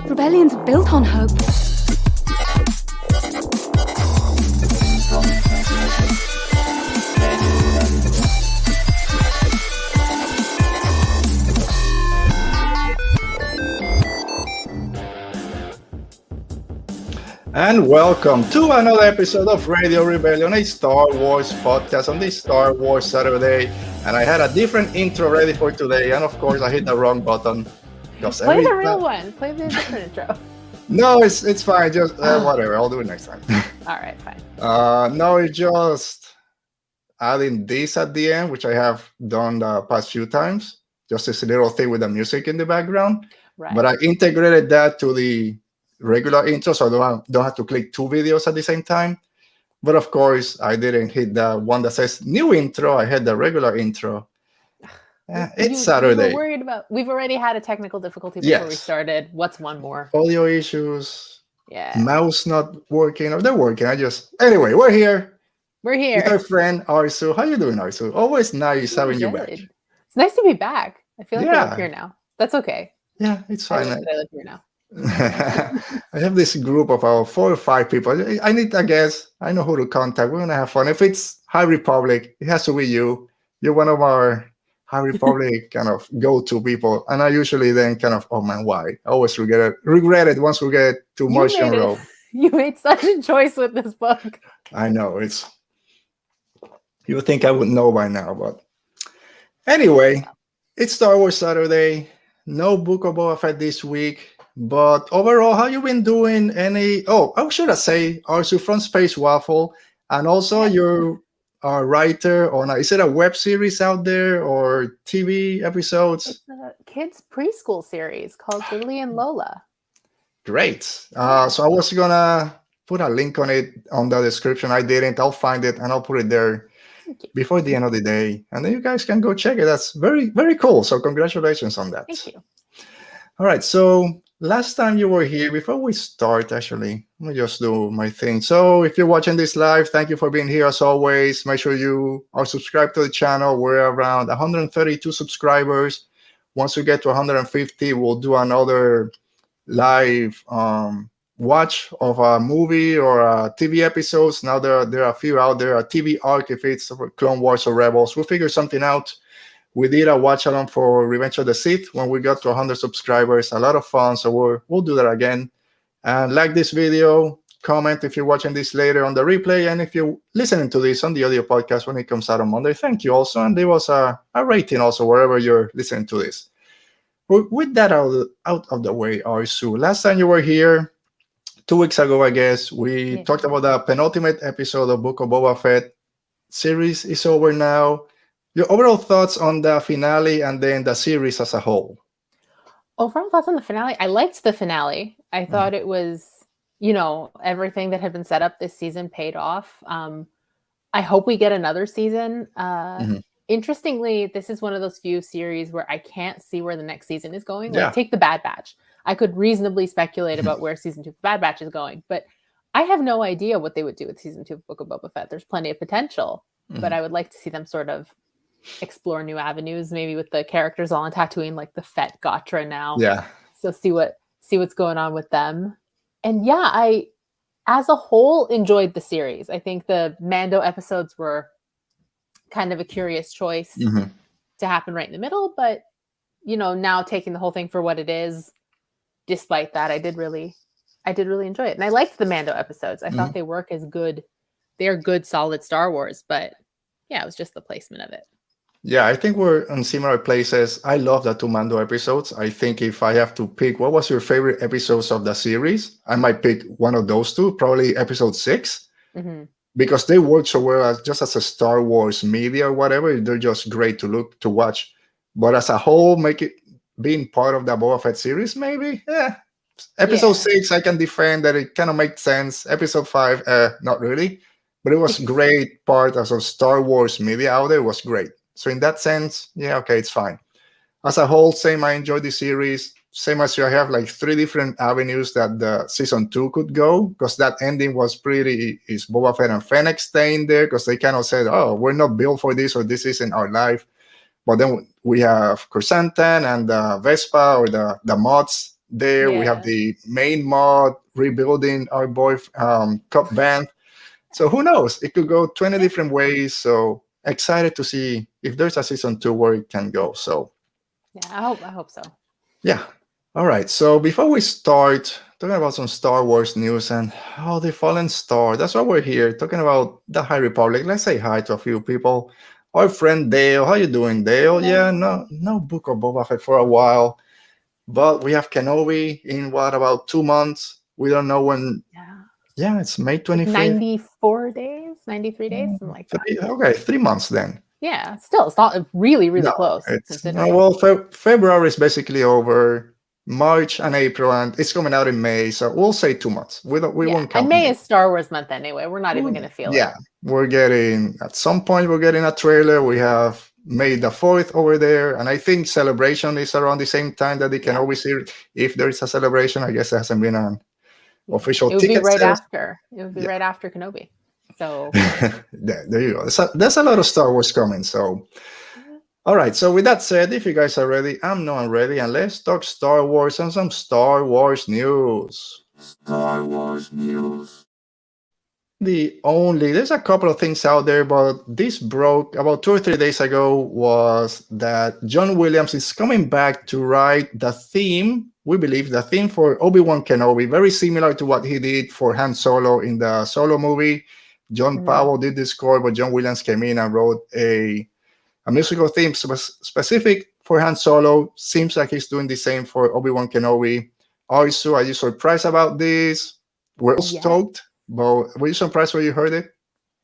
Rebellions are built on hope. And welcome to another episode of Radio Rebellion, a Star Wars podcast on this Star Wars Saturday. And I had a different intro ready for today, and of course I hit the wrong button. Play the real one. Play the different intro. No, it's fine. Just whatever. I'll do it next time. All right, fine. No, it's just adding this at the end, which I have done the past few times. Just this little thing with the music in the background. Right. But I integrated that to the regular intro, so I don't have to click two videos at the same time. But of course, I didn't hit the one that says new intro. I had the regular intro. It's Saturday. We've already had a technical difficulty before we started. What's one more? Audio issues. Yeah. Mouse not working. Or they're working. Anyway, we're here. We're here. With our friend Arezou. How you doing, Arezou? Always nice having you back. It's nice to be back. I feel like I live here now. That's okay. Yeah, it's fine. I live here now. I have this group of 4 or 5 people. I need a guess. I know who to contact. We're gonna have fun. If it's High Republic, it has to be you. You're one of our High Republic kind of go-to people. And I usually then kind of, oh man, why? I always regret it once we get too much in a row. You made such a choice with this book. I know. You would think I would know by now, but anyway, it's Star Wars Saturday. No Book of Boba Fett this week. But overall, how you been doing? How should I say, Arezou from Space Waffle, and also you're a writer on, is it a web series out there or TV episodes? It's a kids preschool series called Lily and Lola. Great. So I was gonna put a link on it on the description. I didn't. I'll find it and I'll put it there before the end of the day, and then you guys can go check it. That's very, very cool. So congratulations on that. Thank you. All right. So last time you were here, before we start, actually, let me just do my thing. So if you're watching this live, thank you for being here as always. Make sure you are subscribed to the channel. We're around 132 subscribers. Once we get to 150, we'll do another live watch of a movie or a TV episodes. Now there are a few out there, a TV arc if it's Clone Wars or Rebels. We'll figure something out. We did a watch along for Revenge of the Sith when we got to 100 subscribers. A lot of fun, so we'll do that again. And like this video, comment if you're watching this later on the replay, and if you're listening to this on the audio podcast when it comes out on Monday, thank you also. And there was a rating also wherever you're listening to this. With that out of the way, Arezou, last time you were here, 2 weeks ago, I guess, we talked about the penultimate episode of Book of Boba Fett. Series is over now. Your overall thoughts on the finale and then the series as a whole? Overall thoughts on the finale? I liked the finale. I thought it was, everything that had been set up this season paid off. I hope we get another season. Interestingly, this is one of those few series where I can't see where the next season is going. Like, take the Bad Batch. I could reasonably speculate about where season 2 of Bad Batch is going, but I have no idea what they would do with season 2 of Book of Boba Fett. There's plenty of potential, but I would like to see them sort of explore new avenues, maybe with the characters all on Tatooine, like the Fett Gotra now. Yeah. So see what's going on with them. And yeah, I, as a whole, enjoyed the series. I think the Mando episodes were kind of a curious choice to happen right in the middle, but now taking the whole thing for what it is, despite that, I did really enjoy it. And I liked the Mando episodes. I thought they work as good. They're good, solid Star Wars, but yeah, it was just the placement of it. Yeah, I think we're in similar places. I love the 2 Mando episodes. I think if I have to pick, what was your favorite episodes of the series? I might pick one of those 2, probably episode 6, because they work so well just as a Star Wars media or whatever. They're just great to watch. But as a whole, being part of the Boba Fett series, maybe, Episode 6, I can defend that it kind of makes sense. Episode 5, not really. But it was great part as a Star Wars media out there. It was great. So in that sense, okay, it's fine. As a whole, same, I enjoyed the series. Same as you, I have like 3 different avenues that the season 2 could go, because that ending was is Boba Fett and Fennec staying there, because they kind of said, oh, we're not built for this, or this isn't our life. But then we have Chrysanthemum and the Vespa or the mods there. We have Yeah. the main mod rebuilding our boy cup band. So who knows? It could go 20 different ways. So excited to see if there's a season 2 where it can go. So Yeah, I hope so. yeah. All right. So before we start talking about some Star Wars news and how the Fallen Star, that's why we're here talking about the High Republic. Let's say hi to a few people. Our friend Dale. How you doing, Dale? Hello. Yeah, no Book of Boba Fett for a while. But we have Kenobi in what, about 2 months? We don't know when. Yeah. Yeah, it's May Like 25th. 94 days, 93 days, something like that. Okay, 3 months then. Yeah, still, it's not really No, close. it's Considering. well, February is basically over. March and April, and it's coming out in May, so we'll say 2 months. We won't count. And May is Star Wars month anyway. We're not even going to feel it. Yeah, we're getting at some point. We're getting a trailer. We have May the 4th over there, and I think Celebration is around the same time that they can always see if there is a celebration. I guess there hasn't been an official. It would be right sales. after. It would be right after Kenobi. So there you go. There's a lot of Star Wars coming. So. All right, so with that said, if you guys are ready, I'm ready, and let's talk Star Wars and some Star Wars news. Star Wars news. There's a couple of things out there, but this broke about 2 or 3 days ago, was that John Williams is coming back to write the theme, we believe, the theme for Obi-Wan Kenobi, very similar to what he did for Han Solo in the Solo movie. John Powell did the score, but John Williams came in and wrote a musical theme specific for Han Solo. Seems like he's doing the same for Obi-Wan Kenobi. Arezou, are you surprised about this? We're all stoked, but were you surprised when you heard it?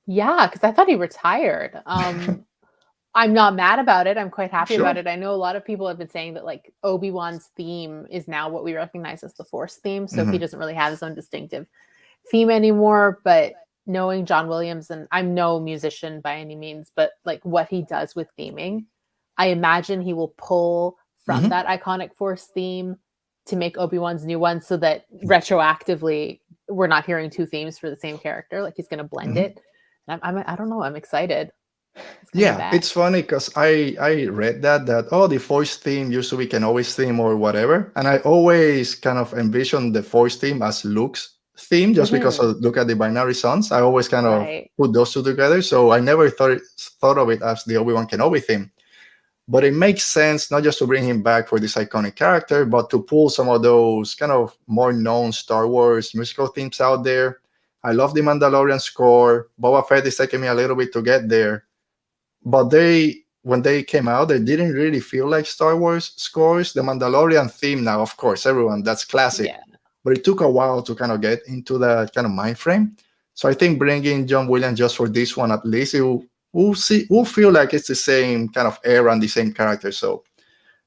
Yeah, because I thought he retired. I'm not mad about it. I'm quite happy about it. I know a lot of people have been saying that like Obi-Wan's theme is now what we recognize as the Force theme. So he doesn't really have his own distinctive theme anymore, but knowing John Williams, and I'm no musician by any means, but like what he does with theming, I imagine he will pull from that iconic Force theme to make Obi-Wan's new one, so that retroactively we're not hearing two themes for the same character. Like he's going to blend it. And I don't know. I'm excited. It's funny because I read that the Force theme used to be Kenobi's theme or whatever, and I always kind of envisioned the Force theme as Luke's theme, just because of look at the binary sons. I always kind of put those two together, so I never thought of it as the Obi-Wan Kenobi theme. But it makes sense not just to bring him back for this iconic character, but to pull some of those kind of more known Star Wars musical themes out there. I love the Mandalorian score. Boba Fett is taking me a little bit to get there, but when they came out, they didn't really feel like Star Wars scores. The Mandalorian theme now, of course, that's classic. Yeah. But it took a while to kind of get into that kind of mind frame. So I think bringing John Williams just for this one, at least, we'll feel like it's the same kind of era and the same character. So,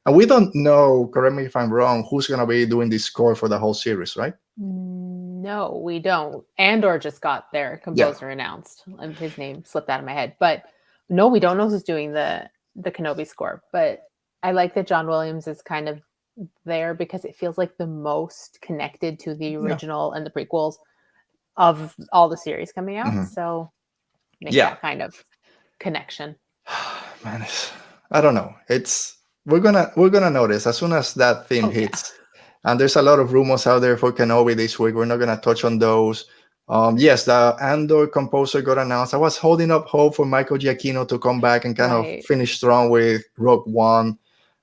and we don't know, correct me if I'm wrong, who's going to be doing the score for the whole series, right? No, we don't. Andor just got their composer announced. His name slipped out of my head. But no, we don't know who's doing the Kenobi score. But I like that John Williams is kind of there because it feels like the most connected to the original and the prequels of all the series coming out. So make that kind of connection. Man, I don't know. We're gonna notice as soon as that theme hits. And there's a lot of rumors out there for Kenobi this week. We're not gonna touch on those. Yes, the Andor composer got announced. I was holding up hope for Michael Giacchino to come back and kind of finish strong with Rogue One.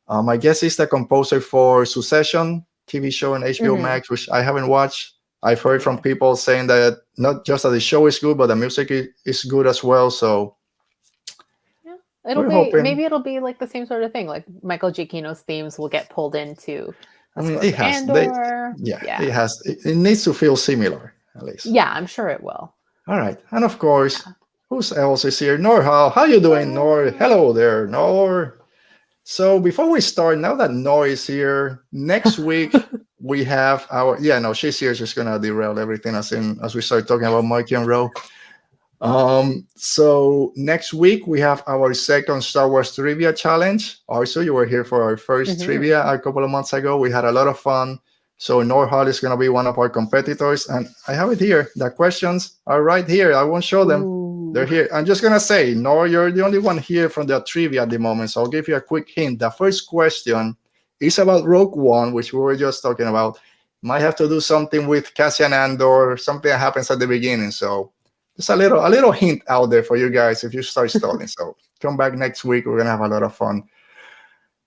I guess he's the composer for Succession TV show on HBO Max, which I haven't watched. I've heard from people saying that not just that the show is good, but the music is good as well. So maybe it'll be like the same sort of thing. Like Michael Giacchino's themes will get pulled into. It has. Andor. It has. It needs to feel similar, at least. Yeah, I'm sure it will. All right, and of course, who else is here? Nor, how you doing, Nor? Hello there, Nor. So before we start, now that Nor is here, next week we have our she's here. She's gonna derail everything as we start talking about Mikey and Ro. So next week we have our second Star Wars trivia challenge. Also, you were here for our first trivia a couple of months ago. We had a lot of fun. So Nor Hall is gonna be one of our competitors, and I have it here. The questions are right here. I won't show them. They're here. I'm just going to say, Nor, you're the only one here from the trivia at the moment, so I'll give you a quick hint. The first question It's about Rogue One, which we were just talking about. Might have to do something with Cassian Andor, something that happens at the beginning. So just a little hint out there for you guys if you start stalling. So come back next week. We're gonna have a lot of fun.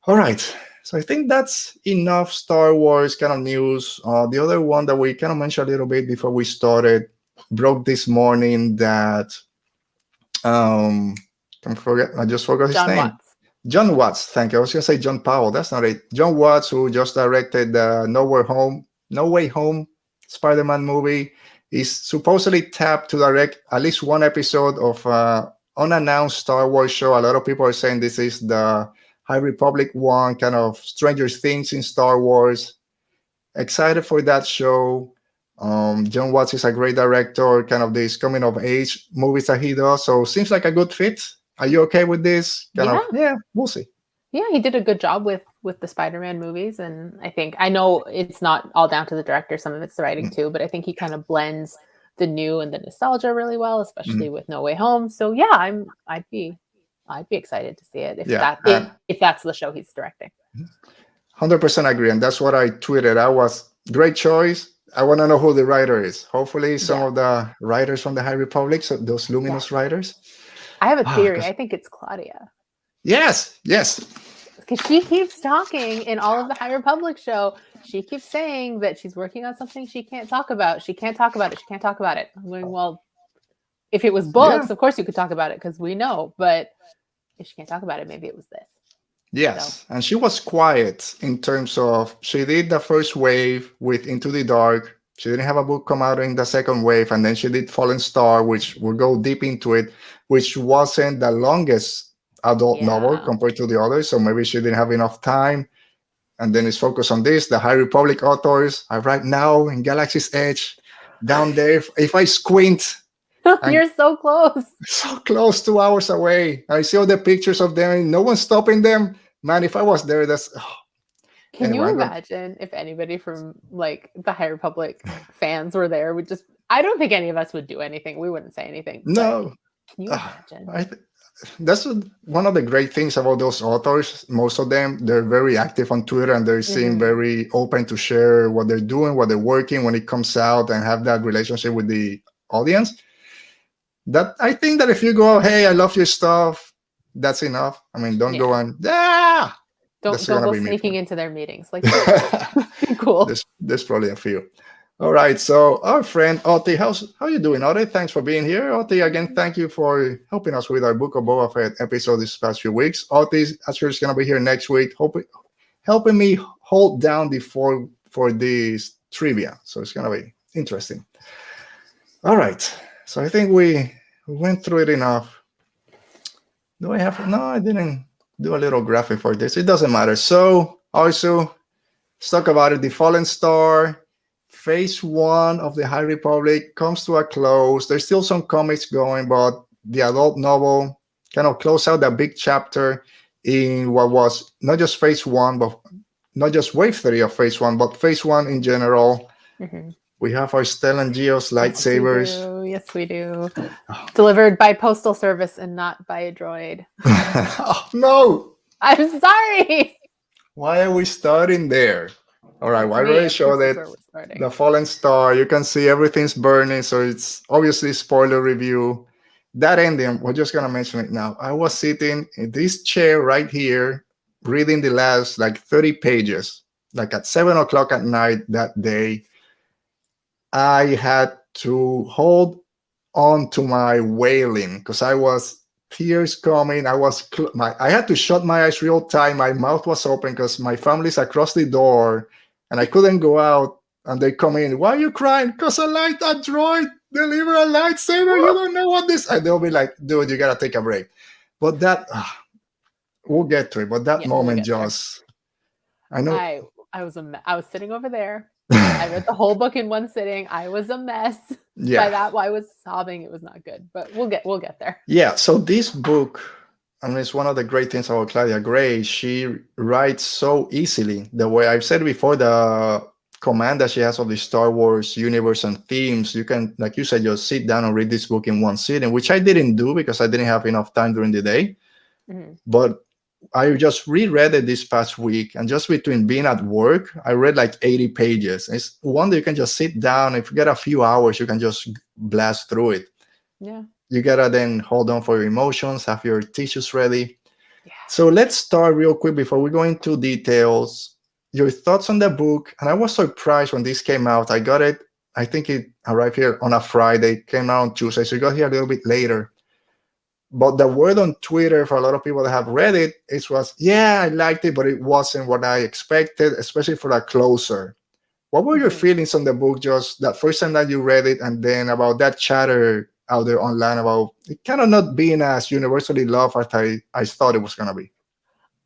All right. So I think that's enough Star Wars kind of news. The other one that we kind of mentioned a little bit before we started broke this morning that I just forgot his John name. Watts. John Watts. Thank you. I was gonna say John Powell. That's not it. John Watts, who just directed No Way Home Spider-Man movie, is supposedly tapped to direct at least one episode of unannounced Star Wars show. A lot of people are saying this is the High Republic one, kind of Stranger Things in Star Wars. Excited for that show. John Watts is a great director, kind of these coming of age movies that he does. So seems like a good fit. Are you okay with this? Yeah, we'll see. Yeah, he did a good job with the Spider-Man movies, and I know it's not all down to the director. Some of it's the writing too, but I think he kind of blends the new and the nostalgia really well, especially with No Way Home. So yeah, I'd be excited to see it if that's the show he's directing. 100% agree, and that's what I tweeted. I was great choice. I want to know who the writer is. Hopefully, some of the writers from the High Republic, so those luminous writers. I have a theory. I think it's Claudia. Yes. Because she keeps talking in all of the High Republic show. She keeps saying that she's working on something she can't talk about. She can't talk about it. She can't talk about it. I'm going, well, if it was books, of course you could talk about it because we know. But if she can't talk about it, maybe it was this. Yes, and she was quiet in terms of she did the first wave with Into the Dark. She didn't have a book come out in the second wave, and then she did Fallen Star, which we'll go deep into it, which wasn't the longest adult novel compared to the others. So maybe she didn't have enough time. And then it's focused on this. The High Republic authors are right now in Galaxy's Edge, down there. If I squint, you're so close. So close, 2 hours away. I see all the pictures of them, and no one's stopping them. Man, if I was there, that's... Can you imagine if anybody from like the High Republic fans were there? I don't think any of us would do anything. We wouldn't say anything. No. Can you imagine? That's one of the great things about those authors. Most of them, they're very active on Twitter, and they seem very open to share what they're doing, what they're working when it comes out, and have that relationship with the audience. That I think that if you go, hey, I love your stuff, that's enough. I mean, don't go and don't go sneaking into their meetings. Like, cool. There's probably a few. All right. So our friend Oti, how you doing, Oti? Thanks for being here. Oti, again, thank you for helping us with our Book of Boba Fett episode this past few weeks. Oti actually is going to be here next week, helping me hold down the fort for this trivia. So it's going to be interesting. All right. So I think we went through it enough. Do I have... No, I didn't do a little graphic for this. It doesn't matter. So also, let's talk about it. The Fallen Star, phase 1 of the High Republic comes to a close. There's still some comics going, but the adult novel kind of closed out that big chapter in what was not just phase 1, but not just wave 3 of phase 1, but phase 1 in general. We have our Stellan Geos lightsabers. Yes, we do. Delivered by postal service and not by a droid. Oh, no! I'm sorry! Why are we starting there? All right, why don't I show that the Fallen Star? You can see everything's burning, so it's obviously spoiler review. That ending, we're just going to mention it now. I was sitting in this chair right here, reading the last 30 pages, at 7 o'clock at night that day. I had to hold on to my wailing because I was tears coming. I had to shut my eyes real tight. My mouth was open because my family's across the door and I couldn't go out. And they come in. Why are you crying? Because a droid deliver a lightsaber. You don't know what this. And they'll be like, dude, you gotta take a break. But that we'll get to it. But that moment just, I know. I was sitting over there. I read the whole book in one sitting. I was a mess. By that, I was sobbing. It was not good, but we'll get there. Yeah. So this book, I mean, it's one of the great things about Claudia Gray. She writes so easily. The way I've said before, the command that she has of the Star Wars universe and themes, you can, like you said, just sit down and read this book in one sitting, which I didn't do because I didn't have enough time during the day. But I just reread it this past week, and just between being at work, I read like 80 pages. It's one that you can just sit down. If you get a few hours, you can just blast through it. Yeah. You gotta then hold on for your emotions, have your tissues ready. Yeah. So let's start real quick before we go into details. Your thoughts on the book. And I was surprised when this came out. I got it, I think it arrived here on a Friday, came out on Tuesday, so it got here a little bit later. But the word on Twitter for a lot of people that have read it, it was, yeah, I liked it, but it wasn't what I expected, especially for the closer. What were your feelings on the book, just that first time that you read it, and then about that chatter out there online about it kind of not being as universally loved as I thought it was going to be?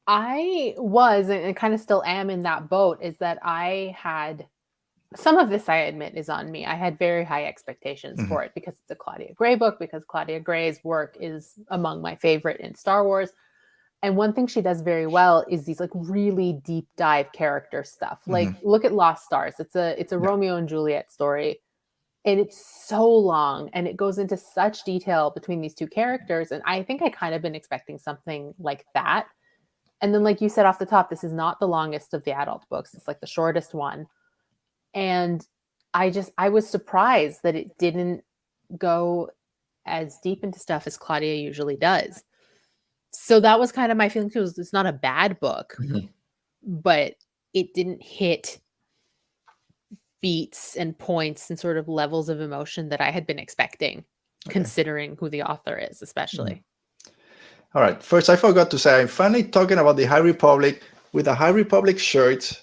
I was, and kind of still am in that boat, is that I had, some of this I admit is on me. I had very high expectations for it because it's a Claudia Gray book, because Claudia Gray's work is among my favorite in Star Wars. And one thing she does very well is these like really deep dive character stuff. Like look at Lost Stars. It's a Romeo and Juliet story. And it's so long and it goes into such detail between these two characters. And I think I kind of been expecting something like that. And then, like you said off the top, this is not the longest of the adult books. It's like the shortest one. And I was surprised that it didn't go as deep into stuff as Claudia usually does. So that was kind of my feeling too. It's not a bad book, but it didn't hit beats and points and sort of levels of emotion that I had been expecting, considering who the author is, especially. All right. First, I forgot to say, I'm finally talking about the High Republic with a High Republic shirt.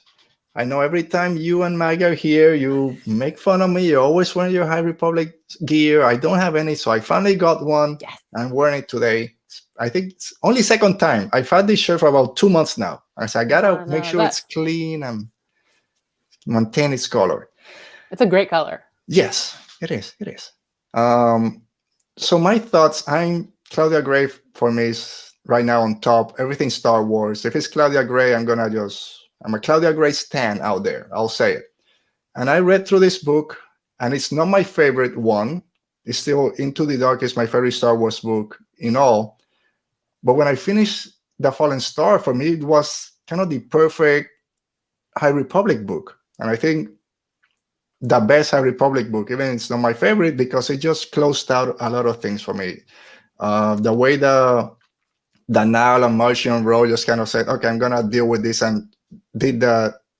I know every time you and Maggie are here, you make fun of me. You're always wearing your High Republic gear. I don't have any, so I finally got one. Yes. I'm wearing it today. I think it's only second time. I've had this shirt for about 2 months now. So I gotta make sure it's clean and maintain its color. It's a great color. Yes, it is. It is. So my thoughts, Claudia Gray for me is right now on top. Everything Star Wars. If it's Claudia Gray, I'm a Claudia Gray stan out there. I'll say it. And I read through this book, and it's not my favorite one. It's still Into the Dark is my favorite Star Wars book in all. But when I finished The Fallen Star, for me, it was kind of the perfect High Republic book. And I think the best High Republic book, even it's not my favorite, because it just closed out a lot of things for me. The way the Nile and Martian Row just kind of said, okay, I'm going to deal with this, and did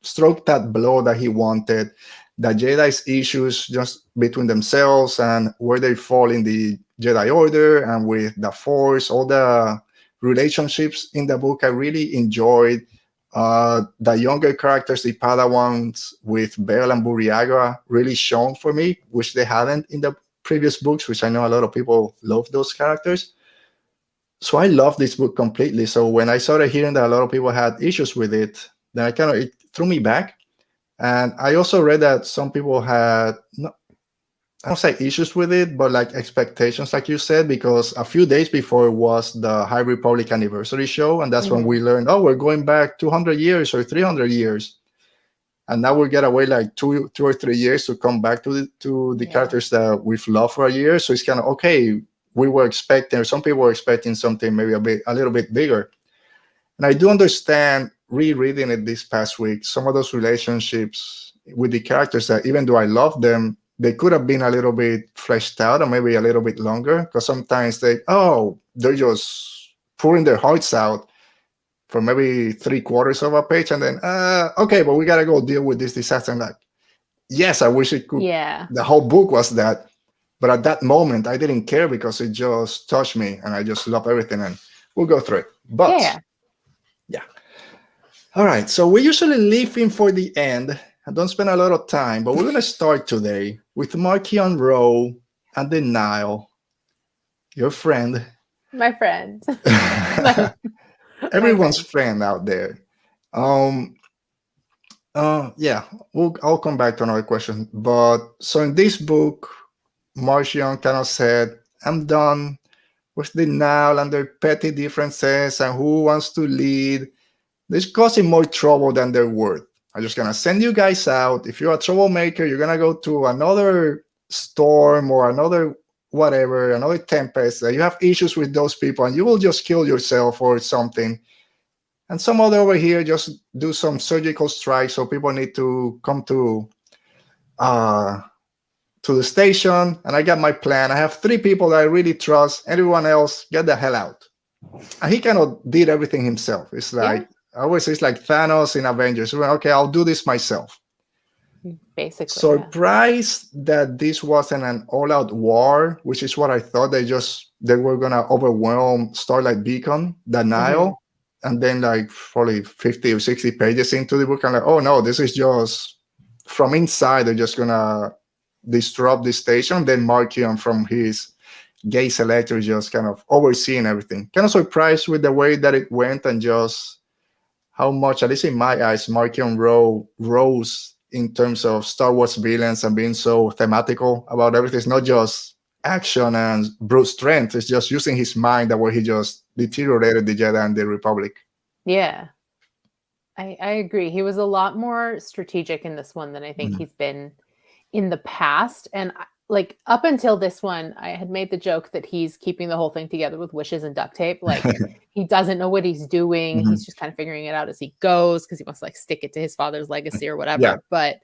stroke that blow that he wanted. The Jedi's issues just between themselves and where they fall in the Jedi Order and with the Force, all the relationships in the book I really enjoyed. The younger characters, the Padawans with Bell and Buriaga, really shone for me, which they hadn't in the previous books, which I know a lot of people love those characters. So I love this book completely. So when I started hearing that a lot of people had issues with it, then it threw me back. And I also read that some people had, I don't say issues with it, but like expectations, like you said, because a few days before was the High Republic anniversary show. And that's when we learned, we're going back 200 years or 300 years. And now we get away like two or 3 years to come back to the characters that we've loved for a year. So it's kind of, okay, we were expecting, or some people were expecting something maybe a little bit bigger. And I do understand, rereading it this past week, some of those relationships with the characters that, even though I love them, they could have been a little bit fleshed out or maybe a little bit longer, because sometimes they're just pouring their hearts out for maybe 3/4 of a page, and then okay, but we gotta go deal with this disaster. And like, yes, I wish it could. Yeah, the whole book was that, but at that moment I didn't care because it just touched me, and I just love everything. And we'll go through it. But yeah. All right, so we usually leave in for the end. I don't spend a lot of time, but we're gonna start today with Marchion Row and the Nile. Your friend. My friend. Everyone's friend out there. I'll come back to another question. But so in this book, Marchion kind of said, I'm done with the Nile and their petty differences and who wants to lead. They're causing more trouble than they're worth. I'm just gonna send you guys out. If you're a troublemaker, you're gonna go to another storm or another whatever, another tempest. You have issues with those people, and you will just kill yourself or something. And some other over here just do some surgical strikes, so people need to come to the station. And I got my plan. I have 3 people that I really trust. Everyone else, get the hell out. And he kind of did everything himself. It's like, I always say it's like Thanos in Avengers. Well, okay, I'll do this myself. Basically. Surprised that this wasn't an all-out war, which is what I thought. They were gonna overwhelm Starlight Beacon, the Nile, and then like probably 50 or 60 pages into the book, I'm like, oh no, this is just from inside. They're just gonna disrupt the station. Then Markion from his gay selector just kind of overseeing everything. Kind of surprised with the way that it went, and just how much, at least in my eyes, Markion rose in terms of Star Wars villains and being so thematical about everything. It's not just action and brute strength. It's just using his mind, the way he just deteriorated the Jedi and the Republic. Yeah, I agree. He was a lot more strategic in this one than I think he's been in the past. And like up until this one, I had made the joke that he's keeping the whole thing together with wishes and duct tape. Like he doesn't know what he's doing. He's just kind of figuring it out as he goes because he wants to like stick it to his father's legacy or whatever. Yeah. But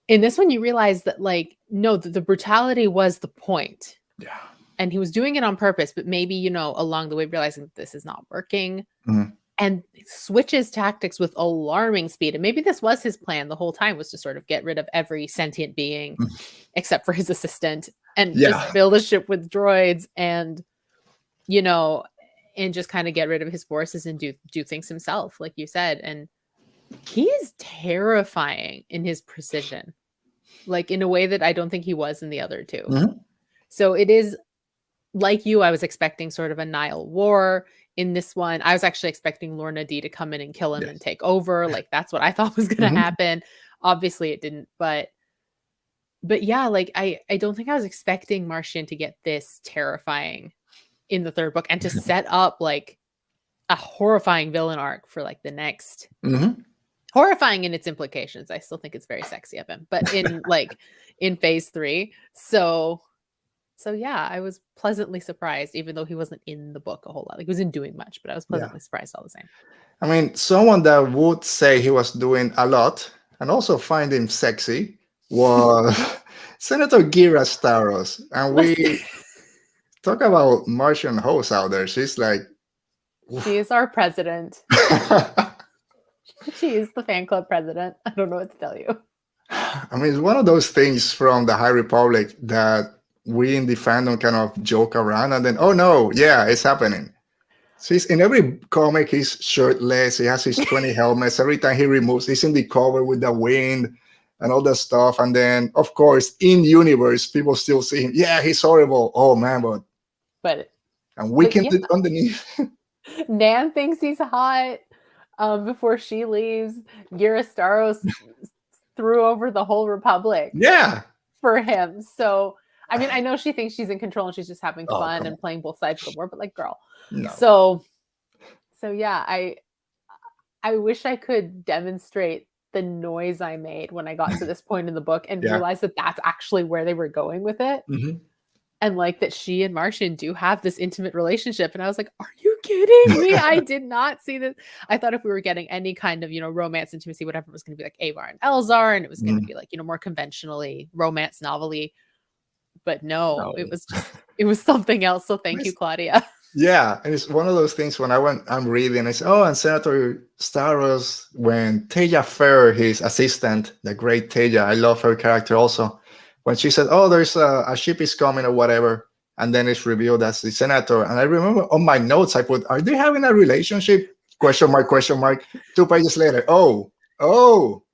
in this one, you realize that like, no, the brutality was the point. Yeah. And he was doing it on purpose, but maybe, you know, along the way, realizing that this is not working. And switches tactics with alarming speed. And maybe this was his plan the whole time, was to sort of get rid of every sentient being except for his assistant and just build a ship with droids and, you know, and just kind of get rid of his forces and do things himself, like you said. And he is terrifying in his precision, like in a way that I don't think he was in the other 2. So it is like you, I was expecting sort of a Nile war. In this one, I was actually expecting Lorna D to come in and kill him and take over. Like that's what I thought was going to happen. Obviously it didn't, but yeah, like I don't think I was expecting Martian to get this terrifying in the 3rd book and to set up like a horrifying villain arc for like the next horrifying in its implications. I still think it's very sexy of him, but in like in phase 3. So yeah, I was pleasantly surprised, even though he wasn't in the book a whole lot. Like he wasn't doing much, but I was pleasantly surprised all the same. I mean, someone that would say he was doing a lot and also find him sexy was Senator Gira Staros. And we talk about Martian hoes out there. She's like... She is our president. She is the fan club president. I don't know what to tell you. I mean, it's one of those things from the High Republic that we in the fandom kind of joke around, and then, oh no, yeah, it's happening. So he's in every comic, he's shirtless, he has his 20 helmets. Every time he removes, he's in the cover with the wind and all that stuff. And then, of course, in universe, people still see him. Yeah, he's horrible. Oh man, but and we can do underneath. Nan thinks he's hot. Before she leaves, Gira Staros threw over the whole Republic. Yeah. For him. So I mean, I know she thinks she's in control and she's just having fun and playing both sides of the war, but like, girl. No. So yeah, I wish I could demonstrate the noise I made when I got to this point in the book and realize that that's actually where they were going with it. And like that she and Martian do have this intimate relationship. And I was like, are you kidding me? I did not see this. I thought if we were getting any kind of, you know, romance, intimacy, whatever, it was going to be like Avar and Elzar, and it was going to be like, you know, more conventionally romance novel-y. But no, it was something else. So thank you, Claudia. Yeah, and it's one of those things when I'm reading, I say, oh, and Senator Staros, when Teja Fair, his assistant, the great Teja, I love her character also. When she said, oh, there's a ship is coming or whatever, and then it's revealed as the senator. And I remember on my notes, I put, are they having a relationship? Question mark, question mark. 2 pages later, oh,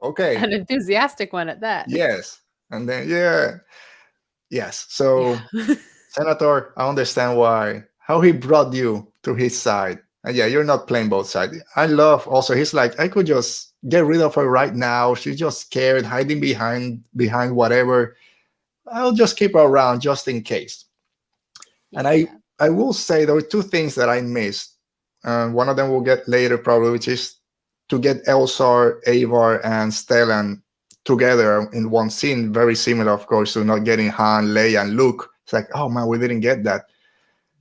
okay. An enthusiastic one at that. Yes. And then, yes. So, Senator, I understand how he brought you to his side. And yeah, you're not playing both sides. I love also, he's like, I could just get rid of her right now. She's just scared, hiding behind whatever. I'll just keep her around just in case. And I will say there were 2 things that I missed. One of them we'll get later probably, which is to get Elzar, Avar, and Stellan together in one scene. Very similar, of course, to not getting Han, Leia, and Luke. It's like, oh man, we didn't get that.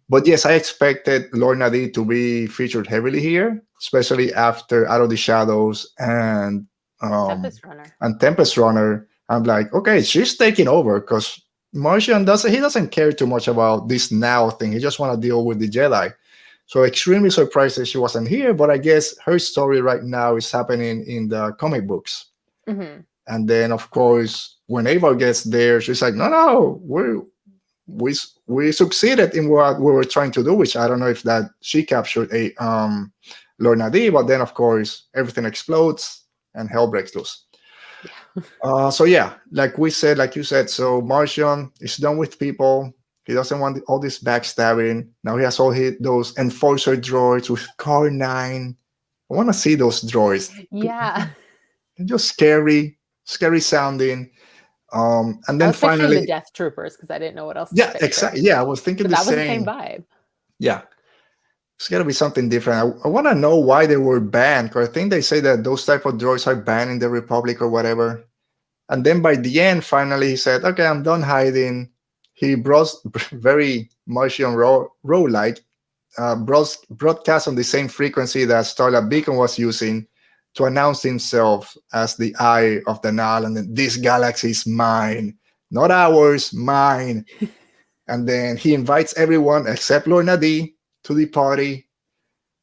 But yes, I expected Lord Nadi to be featured heavily here, especially after Out of the Shadows Tempest Runner. and Tempest Runner. I'm like, okay, she's taking over because Martian doesn't care too much about this now thing. He just want to deal with the Jedi. So extremely surprised that she wasn't here, but I guess her story right now is happening in the comic books. Mm-hmm. And then, of course, when Ava gets there, she's like, no, we succeeded in what we were trying to do, which I don't know if that she captured a Lord Nadi, but then, of course, everything explodes and hell breaks loose. So yeah, like you said, so Martian is done with people. He doesn't want all this backstabbing. Now he has those enforcer droids with Car 9. I want to see those droids. Yeah. They're just scary sounding. And then I was picturing finally, the Death Troopers because I didn't know what else. yeah, exactly. Yeah, I was thinking But the that same. was the same vibe. Yeah, it's got to be something different. I want to know why they were banned, because I think they say that those type of droids are banned in the Republic or whatever. And then by the end, finally, he said, okay, I'm done hiding. He very Martian Row-like, broadcast on the same frequency that Starlight Beacon was using to announce himself as the Eye of the Nile, and then this galaxy is mine, not ours, mine. And then he invites everyone except Lord Nadi to the party.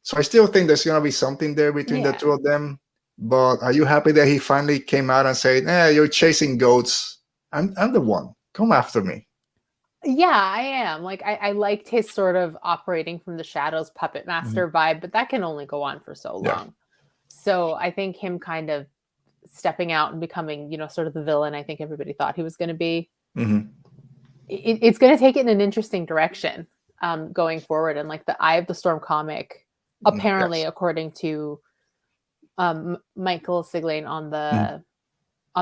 So I still think there's going to be something there between the two of them. But are you happy that he finally came out and said, you're chasing goats. I'm the one. Come after me. Yeah, I am. Like, I liked his sort of operating from the shadows puppet master vibe, but that can only go on for so long. So I think him kind of stepping out and becoming, sort of the villain I think everybody thought he was going to be, it's going to take it in an interesting direction going forward. And like the Eye of the Storm comic, apparently, according to Michael Siglain on the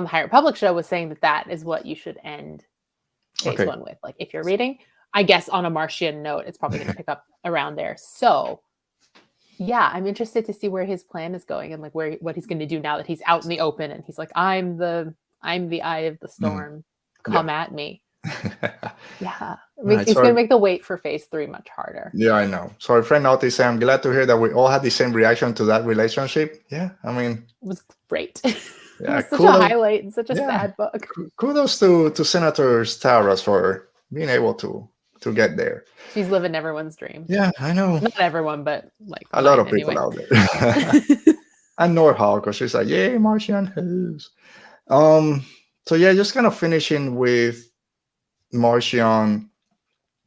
High Republic show, was saying that is what you should end phase 1 with. Like, if you're reading, I guess on a Martian note, it's probably going to pick up around there. So yeah, I'm interested to see where his plan is going and like what he's going to do now that he's out in the open and he's like, I'm the Eye of the Storm. Come at me. Yeah. He's going to make the wait for phase 3 much harder. Yeah, I know. So our friend noticed, I'm glad to hear that we all had the same reaction to that relationship. Yeah, I mean, it was great. Yeah, it was such a highlight and such a sad book. Kudos to Senator Stavros for being able to get there. She's living everyone's dream. Yeah, I know. Not everyone, but like a lot of people out there. And Norhal, because she's like, yay, Martian Who's. So yeah, just kind of finishing with Martian.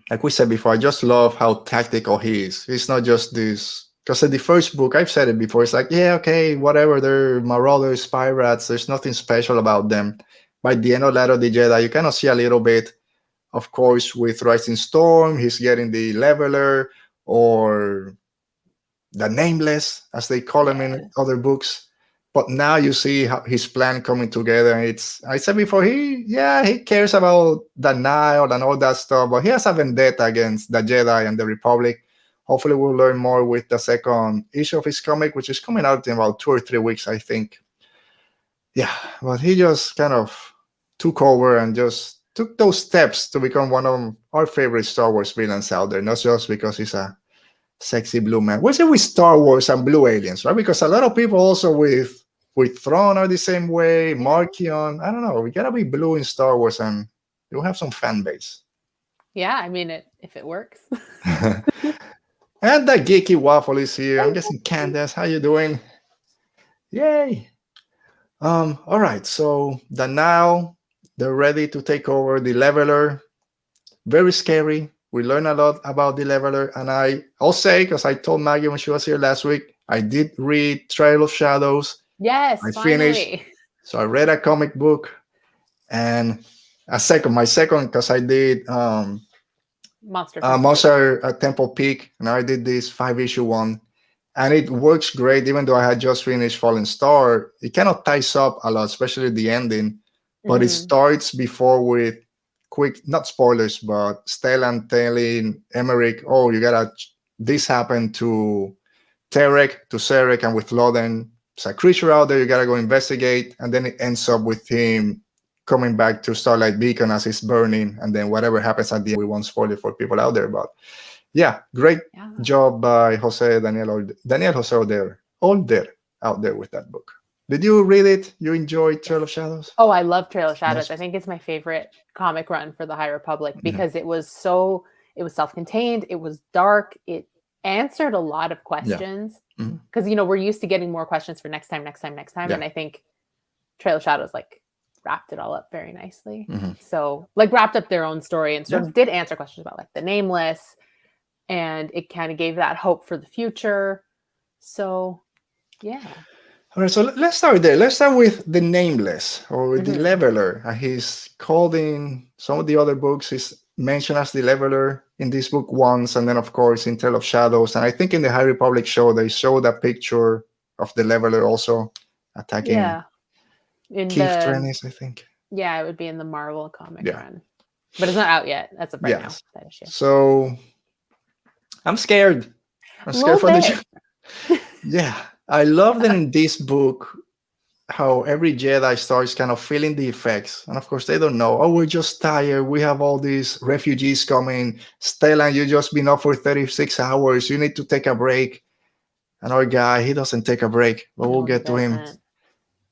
Like we said before, I just love how tactical he is. He's not just this, because in the first book, I've said it before, it's like, yeah, okay, whatever, they're marauders, pirates, there's nothing special about them. By the end of Light of the Jedi, you kind of see a little bit, of course, with Rising Storm, he's getting the Leveler, or the Nameless, as they call him in other books. But now you see how his plan coming together. I said before, he cares about the Nile and all that stuff, but he has a vendetta against the Jedi and the Republic. Hopefully we'll learn more with the second issue of his comic, which is coming out in about 2 or 3 weeks, I think. Yeah, but he just kind of took over and just took those steps to become one of our favorite Star Wars villains out there, not just because he's a sexy blue man. What's it with Star Wars and blue aliens, right? Because a lot of people also with Thrawn are the same way, Markion. I don't know. We gotta be blue in Star Wars and you'll have some fan base. Yeah, I mean, if it works. And the geeky Waffle is here. I'm guessing Candace, how you doing? Yay. All right, so the Nile, they're ready to take over the Leveler. Very scary. We learn a lot about the Leveler, and I'll say, because I told Maggie when she was here last week, I did read Trail of Shadows. Yes, I finally. finished. So I read a comic book, and my second, because I did Monster Temple Peak, and I did this 5-issue one, and it works great. Even though I had just finished Fallen Star, it kind of ties up a lot, especially the ending. But it starts before with quick, not spoilers, but Stellan telling Emmerich, "Oh, this happened to Terek, to Sarek, and with Loden. There's a creature out there. You gotta go investigate." And then it ends up with him coming back to Starlight Beacon as it's burning, and then whatever happens at the end, we won't spoil it for people out there. But Yeah, great Yeah. job by Daniel Jose Older out there with that book. Did you read it? You enjoyed Trail of Shadows? Oh, I love Trail of Shadows. Yes. I think it's my favorite comic run for the High Republic Mhm. because it was self-contained, it was dark, it answered a lot of questions. Mhm. Because we're used to getting more questions for next time. Yeah. And I think Trail of Shadows wrapped it all up very nicely. Mhm. So wrapped up their own story and sort Yeah. of did answer questions about the Nameless, and it kind of gave that hope for the future. So yeah. All right, so let's start there. Let's start with the Nameless or the Mhm. Leveler. He's called in some of the other books. He's mentioned as the Leveler in this book once, and then of course in Trail of Shadows. And I think in the High Republic show they showed a picture of the Leveler also attacking Yeah. In Keith the Trennis, I think. Yeah, it would be in the Marvel comic Yeah. run. But it's not out yet. That's right now, Yes. that issue. So I'm scared. I'm scared for the. Yeah, I love that in this book how every Jedi starts kind of feeling the effects. And of course, they don't know. Oh, we're just tired. We have all these refugees coming. Stellan, you just been up for 36 hours. You need to take a break. And our guy, he doesn't take a break, but we'll No, he get to him. doesn't.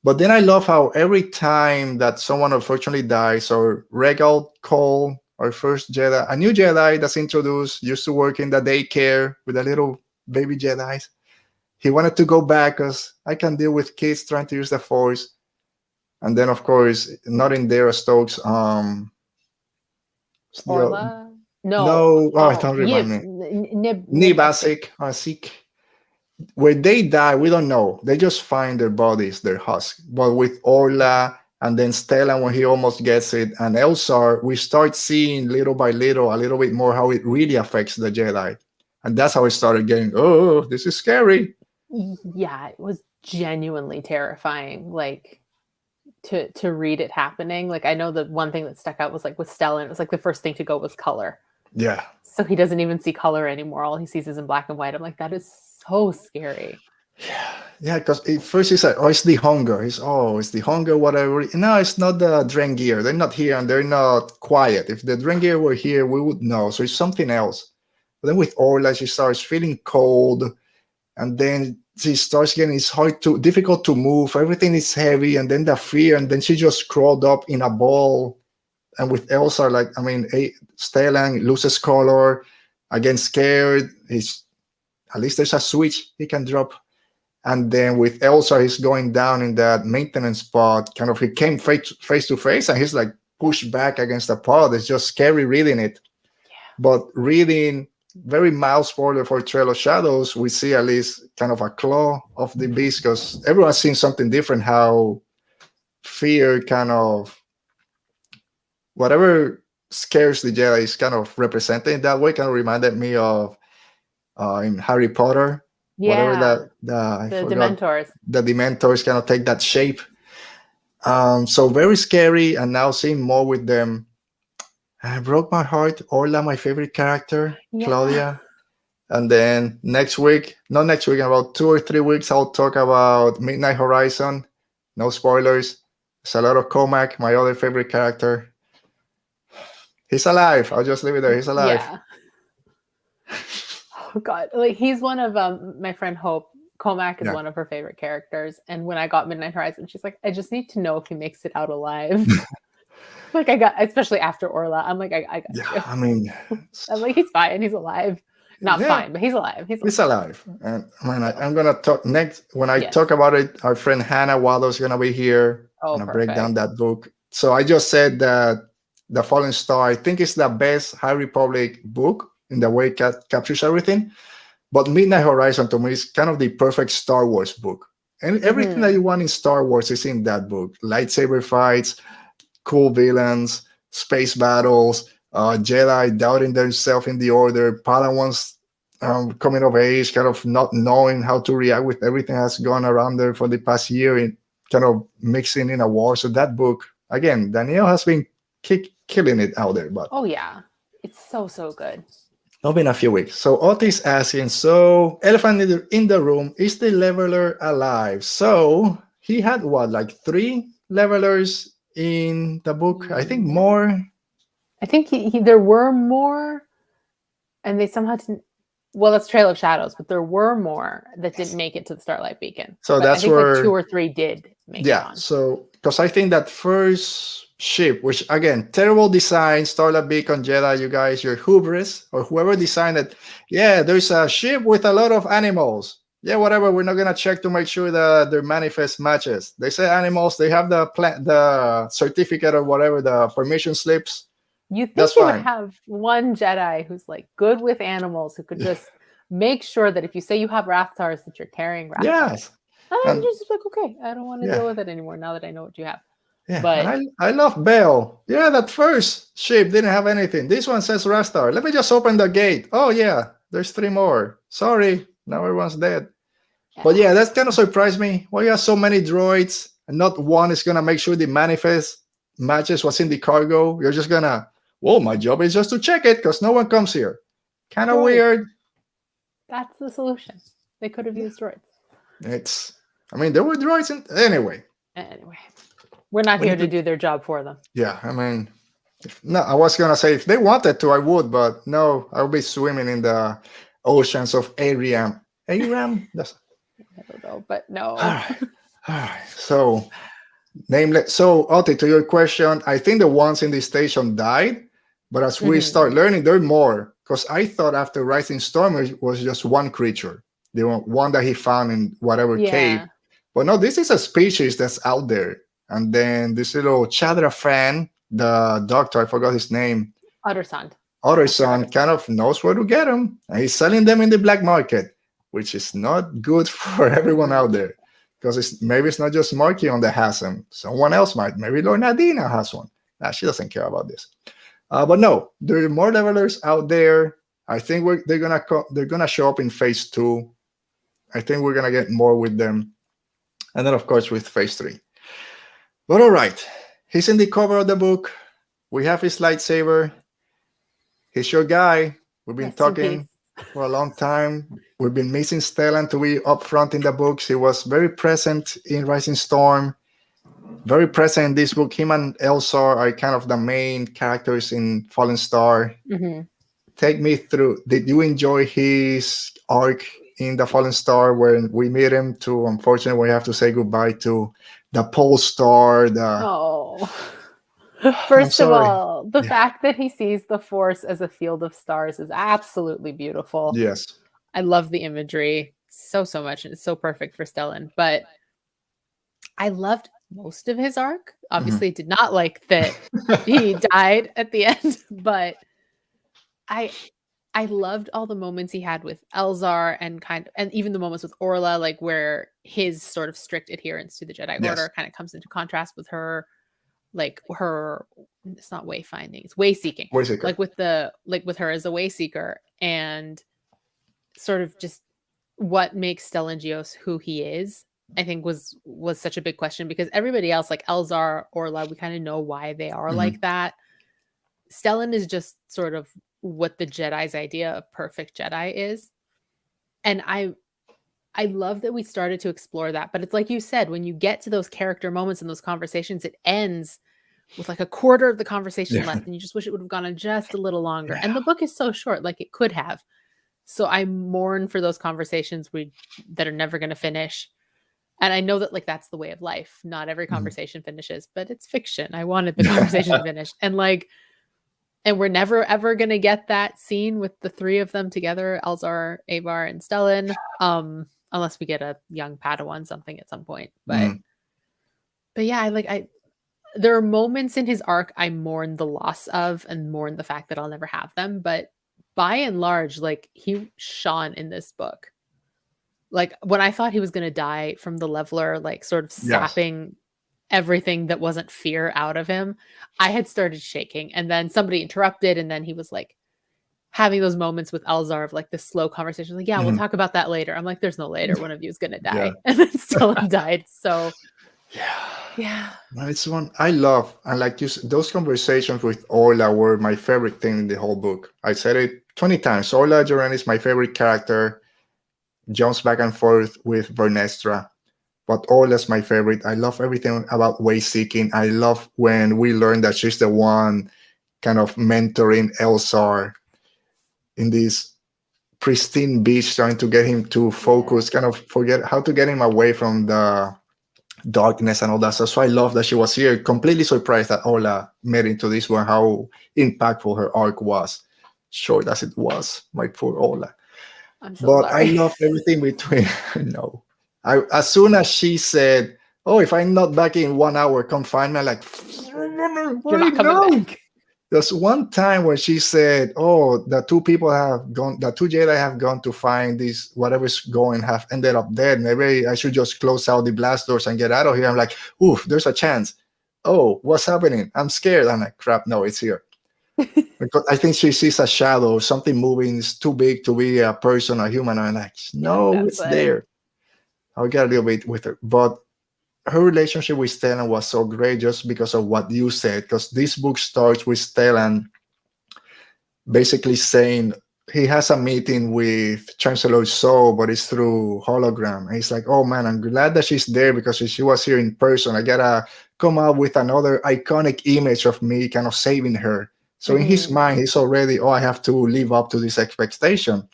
But then I love how every time that someone unfortunately dies, or Regal Cole, our first Jedi, a new Jedi that's introduced, used to work in the daycare with the little baby Jedis. He wanted to go back because I can deal with kids trying to use the Force. And then, of course, not in there, Stokes. Orla? No, I don't remember. Nib. Asik. Where they die, we don't know. They just find their bodies, their husks. But with Orla and then Stellan, when he almost gets it, and Elsar, we start seeing little by little, a little bit more how it really affects the Jedi. And that's how I started getting, oh, this is scary. Yeah, it was genuinely terrifying. To read it happening. I know the one thing that stuck out was with Stellan, it was the first thing to go was color. Yeah. So he doesn't even see color anymore. All he sees is in black and white. I'm like, that is so scary. Yeah, because at first he said, oh, it's the hunger. It's the hunger, whatever. No, it's not the Drengir. They're not here and they're not quiet. If the Drengir were here, we would know. So it's something else. But then with Orla, she starts feeling cold. And then she starts getting, difficult to move. Everything is heavy. And then the fear. And then she just crawled up in a ball. And with Elsa, Stellan loses color. Again, scared. At least there's a switch he can drop. And then with Elsa, he's going down in that maintenance pod. Kind of, he came face to face, and he's pushed back against the pod. It's just scary reading it. Yeah. But reading, very mild spoiler for Trail of Shadows, we see at least kind of a claw of the beast, because everyone's seen something different. How fear kind of, whatever scares the Jedi is kind of represented in that way. Kind of reminded me of in Harry Potter. Yeah, whatever the Dementors. The Dementors kind of take that shape. So very scary, and now seeing more with them. It broke my heart. Orla, my favorite character, Yeah. Claudia. And then in about 2 or 3 weeks, I'll talk about Midnight Horizon. No spoilers. It's a lot of Comac, my other favorite character. He's alive. I'll just leave it there. He's alive. Yeah. Oh God, he's one of my friend Hope. Comac is one of her favorite characters, and when I got Midnight Horizon, she's like, I just need to know if he makes it out alive. I got, especially after Orla, I'm like, I got you. I mean, I'm like, he's fine, he's alive. Not fine, but he's alive. He's alive. And I'm gonna talk next when I talk about it. Our friend Hannah Waldo is gonna be here. Oh, gonna break down that book. So I just said that The Fallen Star, I think, is the best High Republic book in the way it captures everything. But Midnight Horizon, to me, is kind of the perfect Star Wars book. And everything that you want in Star Wars is in that book. Lightsaber fights, cool villains, space battles, Jedi doubting themselves in the Order, Padawans coming of age, kind of not knowing how to react with everything that's gone around there for the past year, and kind of mixing in a war. So that book, again, Danielle has been killing it out there. But oh yeah, it's so good. It's been a few weeks. So Otis asking, so elephant in the room, is the leveler alive? So he had 3 levelers in the book? I think more. I think there were more. And they somehow didn't. Well, that's Trail of Shadows, but there were more that didn't make it to the Starlight Beacon. So but that's I think where like 2 or 3 did make it on. So because I think that first ship, which again, terrible design, Starlight Beacon, Jedi, you guys, your hubris, or whoever designed it, there's a ship with a lot of animals. Yeah, whatever. We're not gonna check to make sure that their manifest matches. They say animals. They have the certificate or whatever, the permission slips. You think That's they would fine. have one Jedi who's like good with animals, who could just make sure that if you say you have Rathars, that you're carrying Rathars. Yes. And And- you're just like, okay, I don't want to deal with it anymore now that I know what you have. Yeah, But and I love Bell. Yeah, that first ship didn't have anything. This one says Rastar. Let me just open the gate. Oh yeah, there's 3 more. Sorry, now everyone's dead. But yeah, that kind of surprised me. Why you have so many droids and not one is gonna make sure the manifest matches what's in the cargo? You're just gonna, well, my job is just to check it because no one comes here. Kind of weird. That's the solution. They could have used droids. I mean, there were droids anyway. Anyway, we're not here to do their job for them. Yeah, I mean, no, I was gonna say if they wanted to, I would, but no, I would be swimming in the oceans of Aram. That's I don't know, but no. all right. So, nameless. So, Oti, to your question, I think the ones in the station died, but as we start learning, there are more. Because I thought after Rising Storm it was just one creature, the one that he found in whatever cave. But no, this is a species that's out there. And then this little Chadra fan, the doctor, I forgot his name. Uttersond kind of knows where to get them. And he's selling them in the black market, which is not good for everyone out there. Because maybe it's not just Markion that has them. Someone else might. Maybe Lord Nadina has one. Nah, she doesn't care about this. But no, there are more levelers out there. I think they're gonna show up in phase 2. I think we're gonna get more with them. And then, of course, with phase 3. But all right, he's in the cover of the book. We have his lightsaber. He's your guy. We've been talking for a long time. We've been missing Stellan to be up front in the books. He was very present in Rising Storm, very present in this book. Him and Elzar are kind of the main characters in Fallen Star. Take me through. Did you enjoy his arc in the Fallen Star when we meet him to, unfortunately, we have to say goodbye to the Pole Star? First of all, the fact that he sees the Force as a field of stars is absolutely beautiful. Yes. I love the imagery so much, and it's so perfect for Stellan. But I loved most of his arc. Obviously, did not like that he died at the end, but I loved all the moments he had with Elzar and even the moments with Orla, like where his sort of strict adherence to the Jedi Order kind of comes into contrast with her, like her, it's not wayfinding, it's way-seeking. Like with her as a way-seeker, and sort of just what makes Stellan Gios who he is, I think was such a big question, because everybody else, like Elzar, Orla, we kind of know why they are like that. Stellan is just sort of what the Jedi's idea of perfect Jedi is. And I love that we started to explore that. But it's like you said, when you get to those character moments in those conversations, it ends with like a quarter of the conversation left, and you just wish it would have gone on just a little longer. And the book is so short, like it could have. So I mourn for those conversations that are never going to finish. And I know that like that's the way of life. Not every conversation finishes, but it's fiction. I wanted the conversation to finish. And we're never, ever going to get that scene with the 3 of them together, Elzar, Avar, and Stellan, unless we get a young Padawan something at some point. But yeah, there are moments in his arc I mourn the loss of and mourn the fact that I'll never have them. But by and large, like he shone in this book. Like when I thought he was going to die from the leveler, like sort of sapping everything that wasn't fear out of him, I had started shaking, and then somebody interrupted, and then he was like having those moments with Elzar of like this slow conversation, like, we'll talk about that later. I'm like, there's no later, one of you is gonna die. And then Stellan died. So no, it's one I love. And like those conversations with Orla were my favorite thing in the whole book. I said it 20 times. Orla Joran is my favorite character, jumps back and forth with Vernestra, but Orla's my favorite. I love everything about way seeking. I love when we learn that she's the one kind of mentoring Elzar. in this pristine beach, trying to get him to focus, kind of forget how to get him away from the darkness and all that stuff. So I love that she was here. Completely surprised that Ola made into this one, how impactful her arc was. Short as it was, my poor Ola. I'm so But I sorry. loved everything between. No, as soon as she said, "Oh, if I'm not back in 1 hour, come find me," I'm like, You're not coming no. back. There's one time when she said, "Oh, the two people have gone, the two Jedi have gone to find this, whatever's going, have ended up dead. Maybe I should just close out the blast doors and get out of here." I'm like, "Oof, there's a chance." Oh, what's happening? I'm scared. I'm like, crap, no, it's here. Because I think she sees a shadow, something moving. It's too big to be a person, a human. I'm like, no, that's it's it. there. I'll get a little bit with her. But her relationship with Stellan was so great just because of what you said. Because this book starts with Stellan basically saying he has a meeting with Chancellor So, but it's through hologram. And he's like, "Oh man, I'm glad that she's there, because if she was here in person, I gotta come up with another iconic image of me kind of saving her." So in his mind, he's already, "Oh, I have to live up to this expectation."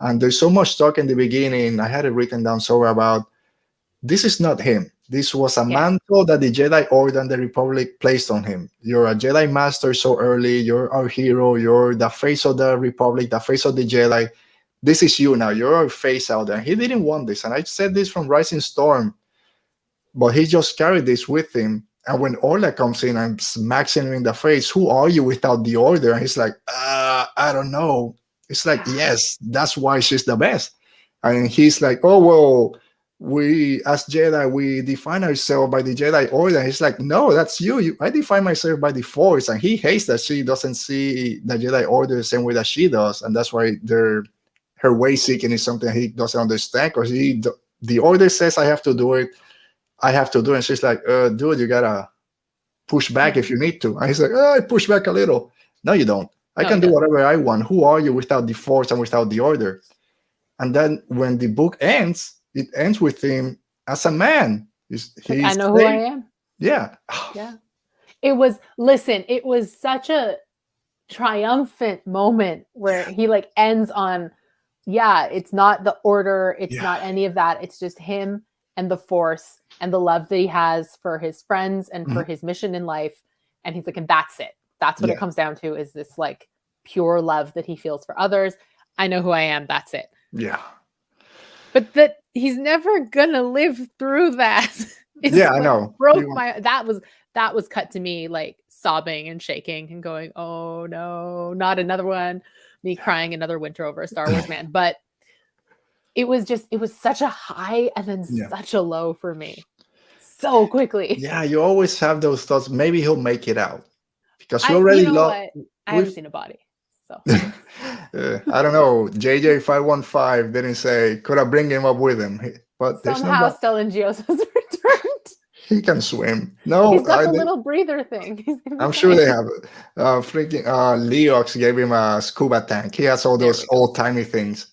And there's so much talk in the beginning. I had it written down somewhere about this is not him. This was a mantle that the Jedi Order and the Republic placed on him. You're a Jedi Master so early. You're our hero. You're the face of the Republic, the face of the Jedi. This is you now. You're our face out there. He didn't want this. And I said this from Rising Storm, but he just carried this with him. And when Orla comes in and smacks him in the face, "Who are you without the Order?" And he's like, I don't know. It's like, yes, that's why she's the best. And he's like, "Oh, well, we as Jedi, we define ourselves by the Jedi Order." And he's like, "No, that's you. I define myself by the Force." And he hates that she doesn't see the Jedi Order the same way that she does. And that's why her way seeking is something he doesn't understand, because the Order says, "I have to do it. I have to do it." And she's like, "Dude, you gotta push back if you need to." And he's like, "I push back a little." "No, you don't. I can do whatever I want. Who are you without the Force and without the Order?" And then when the book ends, it ends with him as a man. He's I know who I am. Yeah. Yeah. It was such a triumphant moment where he like ends on, it's not the Order, it's not any of that. It's just him and the Force and the love that he has for his friends and for his mission in life. And he's like, and that's it. That's what it comes down to, is this like pure love that he feels for others. I know who I am. That's it. Yeah. But that he's never gonna live through that. I know. Broke that was cut to me like sobbing and shaking and going, "Oh no, not another one." Me crying another winter over a Star Wars man. But it was such a high and then such a low for me so quickly. Yeah, you always have those thoughts. Maybe he'll make it out, because you already already love. I haven't seen a body. So I don't know. JJ515 didn't say, could I bring him up with him? But somehow Stellan Gios has returned. He can swim. No, he's got the little breather thing. I'm sure they have it. Freaking Leox gave him a scuba tank. He has all those old timey things.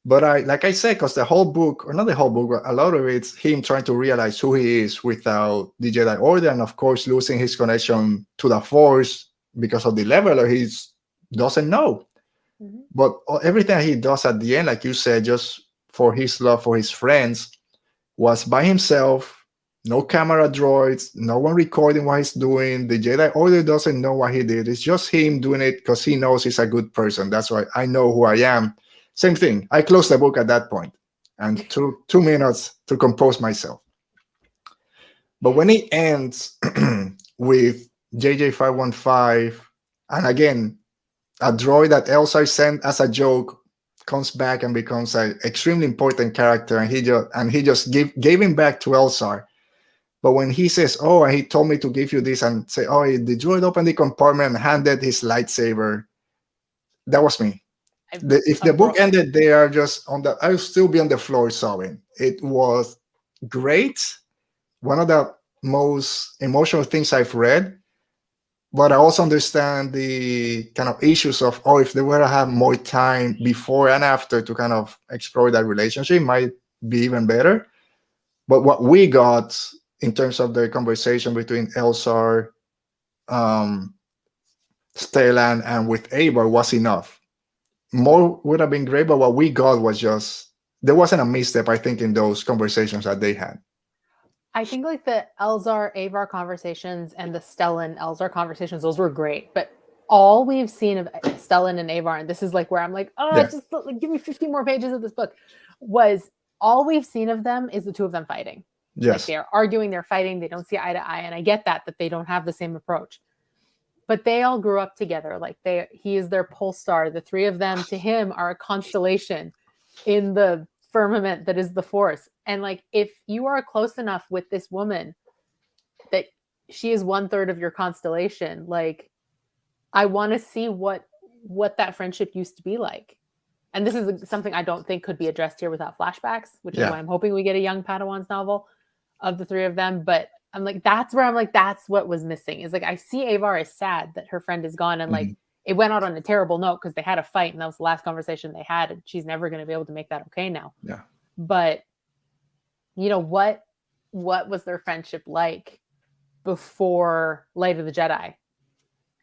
But like I said, because the whole book, or not the whole book, but a lot of it's him trying to realize who he is without the Jedi Order, and of course losing his connection to the Force because of the leveler. He doesn't know. But everything he does at the end, like you said, just for his love for his friends, was by himself. No camera droids, no one recording what he's doing. The Jedi Order doesn't know what he did. It's just him doing it because he knows he's a good person. That's why I know who I am. Same thing. I closed the book at that point and took 2 minutes to compose myself. But when it ends with JJ515, and again, a droid that Elsa sent as a joke comes back and becomes an extremely important character, and he just gave him back to Elsa. But when he says, "Oh, he told me to give you this," and say, "Oh, the droid opened the compartment and handed his lightsaber," that was me. If the book ended there, I would still be on the floor sobbing. It was great. One of the most emotional things I've read. But I also understand the kind of issues of, if they were to have more time before and after to kind of explore that relationship, might be even better. But what we got in terms of the conversation between Elzar, Stellan, and with Eivor was enough. more would have been great, but what we got was just, there wasn't a misstep, I think, in those conversations that they had. I think like the Elzar Avar conversations and the Stellan Elzar conversations, those were great. But all we've seen of Stellan and Avar, and this is like where I'm like, oh, just like, give me 50 more pages of this book, was all we've seen of them is the two of them fighting. Yes. Like they're arguing, they're fighting, they don't see eye to eye. And I get that they don't have the same approach. But they all grew up together. Like he is their pole star. The three of them to him are a constellation in the firmament that is the Force. And like, if you are close enough with this woman that she is 1/3 of your constellation, like, I want to see what that friendship used to be like. And this is something I don't think could be addressed here without flashbacks, which is why I'm hoping we get a young Padawans novel of the three of them. But I'm like, that's where I'm like, that's what was missing. Is like, I see Avar is sad that her friend is gone. And like, it went out on a terrible note because they had a fight and that was the last conversation they had. And she's never going to be able to make that okay now. Yeah. But, you know, what was their friendship like before Light of the Jedi?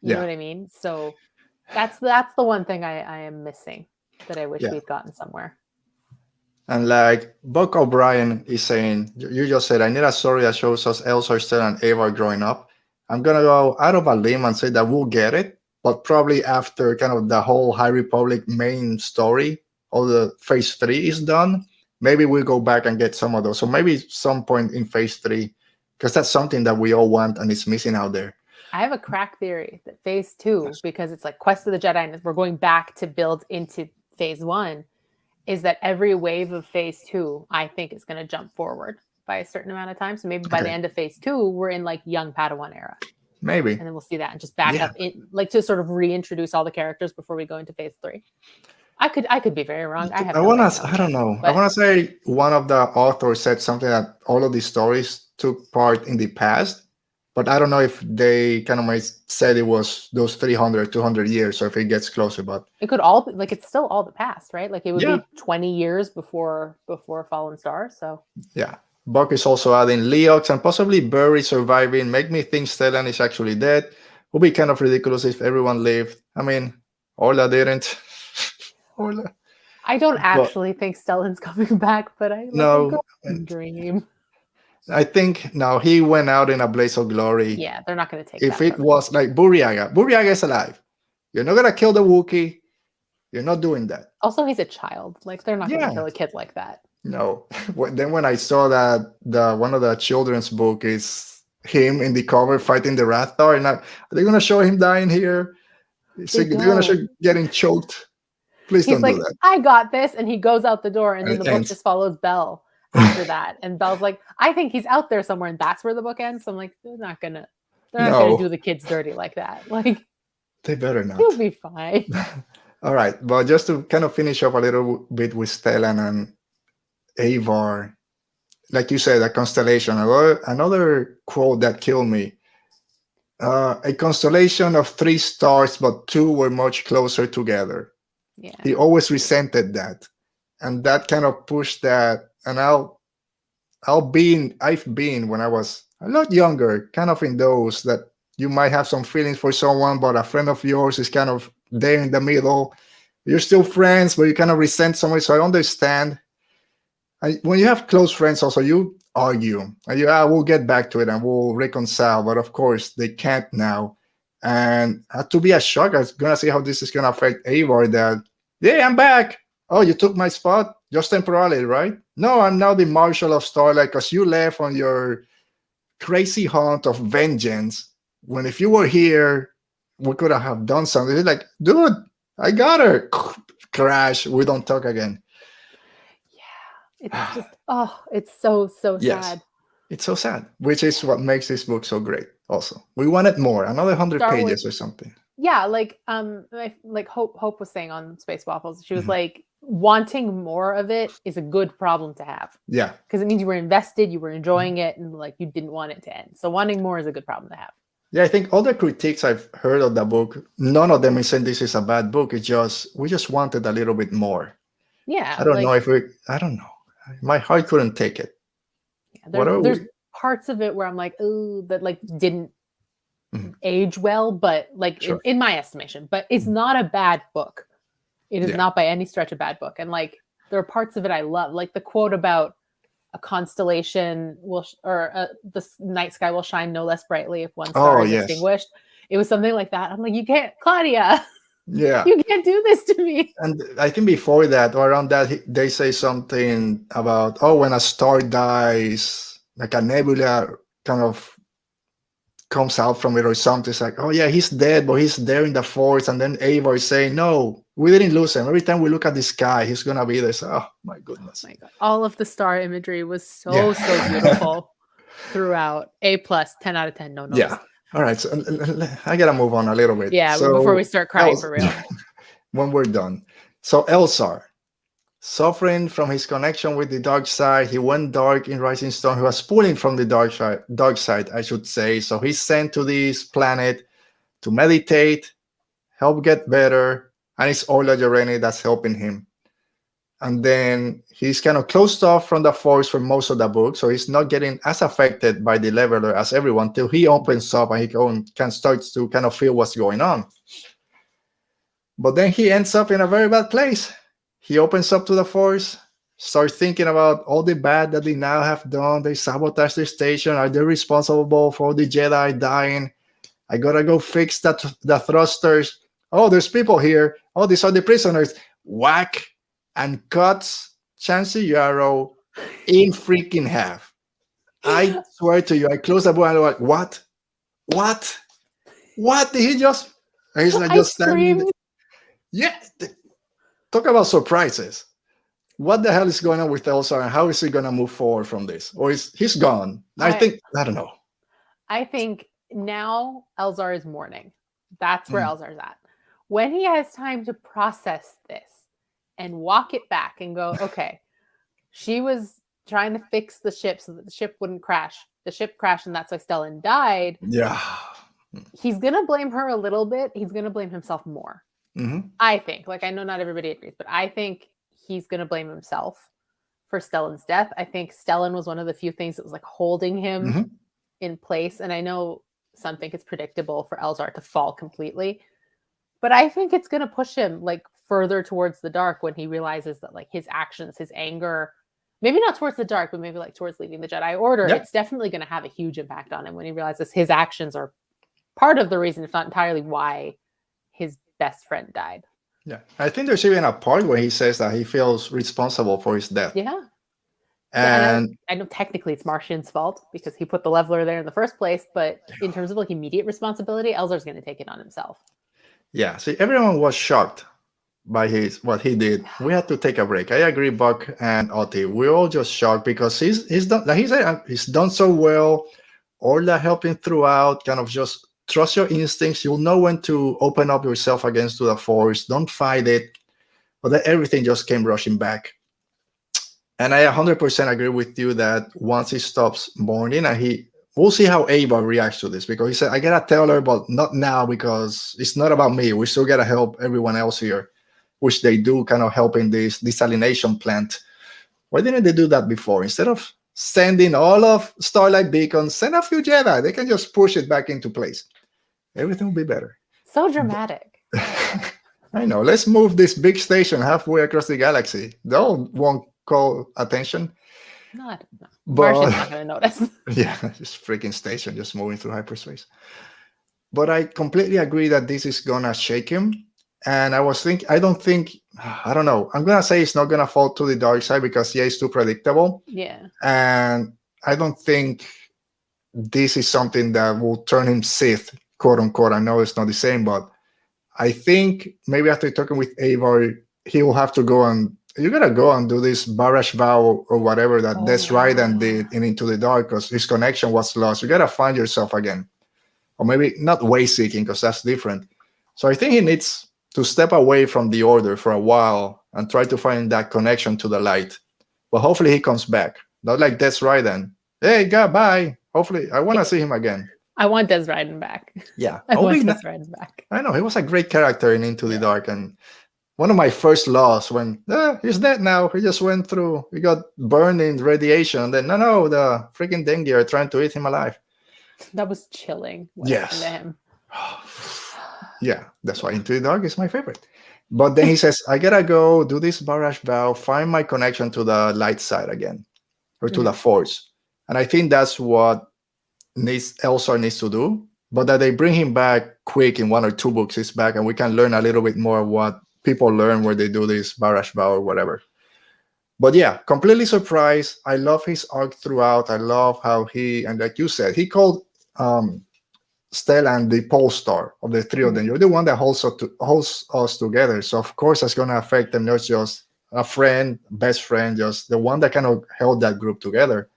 You know what I mean? So that's the one thing I am missing that I wish we'd gotten somewhere. And like Buck O'Brien is saying, you just said, I need a story that shows us Elsa, Stella, and Avar growing up. I'm going to go out of a limb and say that we'll get it, but probably after kind of the whole High Republic main story, all the phase 3 is done, maybe we'll go back and get some of those. So maybe some point in phase 3, because that's something that we all want and it's missing out there. I have a crack theory that phase 2, because it's like Quest of the Jedi and we're going back to build into phase 1, is that every wave of phase 2, I think, is going to jump forward by a certain amount of time. So maybe by the end of phase 2, we're in like young Padawan era. Maybe. And then we'll see that and just back up in, like, to sort of reintroduce all the characters before we go into phase 3. I could be very wrong. I don't know. I want to say one of the authors said something that all of these stories took part in the past, but I don't know if they kind of might said it was those 300, 200 years, or if it gets closer. But it could all be, like, it's still all the past, right? Like it would be 20 years before Fallen Star. So yeah. Buck is also adding Leox and possibly Burry surviving. Make me think Stellan is actually dead. Would be kind of ridiculous if everyone lived. I mean, Orla didn't. Orla. I don't actually think Stellan's coming back, but I dream. I think now he went out in a blaze of glory. Yeah, they're not going to take. If it was like Burryaga is alive. You're not going to kill the Wookiee. You're not doing that. Also, he's a child. Like, they're not going to kill a kid like that. No. Then when I saw that one of the children's book is him in the cover fighting the Rathar, and are they going to show him dying here? They're going to show getting choked. Please don't do that. I got this, and he goes out the door, and then the book just follows Belle after that. And Belle's like, I think he's out there somewhere, and that's where the book ends. So I'm like, they're not gonna do the kids dirty like that. Like, they better not. He'll be fine. All right, but just to kind of finish up a little bit with Stellan and Avar, like you said, a constellation. Another quote that killed me. A constellation of 3 stars, but 2 were much closer together. Yeah. He always resented that, and that kind of pushed that. And I've been when I was a lot younger, kind of in those that you might have some feelings for someone, but a friend of yours is kind of there in the middle. You're still friends, but you kind of resent someone. So I understand. When you have close friends, also you argue, and we'll get back to it and we'll reconcile. But of course, they can't now. And to be a shock, I was gonna see how this is gonna affect Avar. That I'm back. Oh, you took my spot just temporarily, right? No, I'm now the Marshal of Starlight because you left on your crazy hunt of vengeance. When if you were here, we could have done something. It's like, dude, I got her. Crash. We don't talk again. Yeah, it's just it's so sad. It's so sad, which is what makes this book so great. Also, we wanted more, another 100 pages or something. Yeah, like Hope was saying on Space Waffles, she was like, wanting more of it is a good problem to have. Yeah, because it means you were invested, you were enjoying it, and like you didn't want it to end. So wanting more is a good problem to have. Yeah, I think all the critiques I've heard of the book, none of them is saying this is a bad book. It's just we just wanted a little bit more. Yeah, I don't know. My heart couldn't take it. Yeah, there's parts of it where I'm like, ooh, that like didn't age well, but like in my estimation, but it's not a bad book. It is not by any stretch a bad book. And like, there are parts of it I love, like the quote about a constellation the night sky will shine no less brightly if one star is extinguished. It was something like that. I'm like, you can't, Claudia. Yeah. You can't do this to me. And I think before that, or around that, they say something about, oh, when a star dies, like a nebula kind of comes out from it or something. It's like, oh yeah, he's dead, but he's there in the forest. And then Ava is saying, no, we didn't lose him. Every time we look at the sky, he's going to be there. So, oh my goodness. Oh my God. All of the star imagery was so beautiful throughout. A+, 10 out of 10. No notes. Yeah. All right. So I got to move on a little bit. Yeah. So, before we start crying for real. When we're done. So Elzar, suffering from his connection with the dark side, he went dark in Rising Storm. He was pulling from the dark side, I should say. So he's sent to this planet to meditate, help get better, and it's Orla Jareni that's helping him. And then he's kind of closed off from the force for most of the book, so he's not getting as affected by the leveler as everyone till he opens up and he can start to kind of feel what's going on. But then he ends up in a very bad place. He opens up to the force, starts thinking about all the bad that they now have done. They sabotaged the station. Are they responsible for the Jedi dying? I gotta go fix the thrusters. Oh, there's people here. Oh, these are the prisoners. Whack, and cuts Chancey Yarrow in freaking half. I swear to you, I closed the book and I'm like, what? What did he just? And he's like just standing there. Yeah. Talk about surprises. What the hell is going on with Elzar, and how is he going to move forward from this? Or he's gone? I don't know. I think now Elzar is mourning. That's where Elzar's at. When he has time to process this and walk it back and go, okay, she was trying to fix the ship so that the ship wouldn't crash. The ship crashed, and that's why Stellan died. Yeah. He's going to blame her a little bit. He's going to blame himself more. Mm-hmm. I think. Like, I know not everybody agrees, but I think he's going to blame himself for Stellan's death. I think Stellan was one of the few things that was like holding him in place. And I know some think it's predictable for Elzar to fall completely, but I think it's going to push him like further towards the dark when he realizes that like his actions, his anger, maybe not towards the dark, but maybe like towards leaving the Jedi Order. Yep. It's definitely going to have a huge impact on him when he realizes his actions are part of the reason, if not entirely why his best friend died. Yeah, I think there's even a part where he says that he feels responsible for his death. Yeah. And I know technically it's Martian's fault because he put the leveler there in the first place, but in terms of like immediate responsibility, Elzar's going to take it on himself. Yeah. See, everyone was shocked by what he did. We had to take a break. I agree, Buck and Otti. We're all just shocked because he's done so well. Orla helping throughout, kind of just trust your instincts. You'll know when to open up yourself against the force. Don't fight it. But then everything just came rushing back. And I 100% agree with you that once he stops mourning, and we'll see how Ava reacts to this, because he said, I gotta tell her, but not now because it's not about me. We still gotta help everyone else here, which they do, kind of helping this desalination plant. Why didn't they do that before? Instead of sending all of Starlight Beacon, send a few Jedi. They can just push it back into place. Everything will be better. So dramatic. I know. Let's move this big station halfway across the galaxy. They won't call attention. No. Martian's not going to notice. Yeah, this freaking station just moving through hyperspace. But I completely agree that this is going to shake him. And I don't know. I'm going to say it's not going to fall to the dark side because it's too predictable. Yeah. And I don't think this is something that will turn him Sith, quote unquote. I know it's not the same, but I think maybe after talking with Ava, he will have to you gotta go and do this barrage vow or whatever that Des Ryden did in Into the Dark, because his connection was lost. You gotta find yourself again. Or maybe not way seeking, because that's different. So I think he needs to step away from the Order for a while and try to find that connection to the light. But hopefully he comes back. Not like Des Ryden. Hey, bye. Hopefully, I want to see him again. I want Des Ryden back. Yeah. I want Des Ryden back. I know. He was a great character in Into the Dark. And one of my first loss when he's dead now. He just went through. He got burned in radiation. And then, no, the freaking dengue are trying to eat him alive. That was chilling. Yes. Him. Yeah, that's why Into the Dark is my favorite. But then he says, I gotta go do this barrage vow, find my connection to the light side again, or to the force. And I think that's what Elsa needs to do. But that they bring him back quick in 1 or 2 books, he's back, and we can learn a little bit more of what people learn where they do this barrage vow or whatever. But yeah, completely surprised. I love his arc throughout. I love how he, and like you said, he called Stellan the pole star of the three of them. You're the one that holds us together. So of course that's going to affect them, not just a friend, best friend, just the one that kind of held that group together.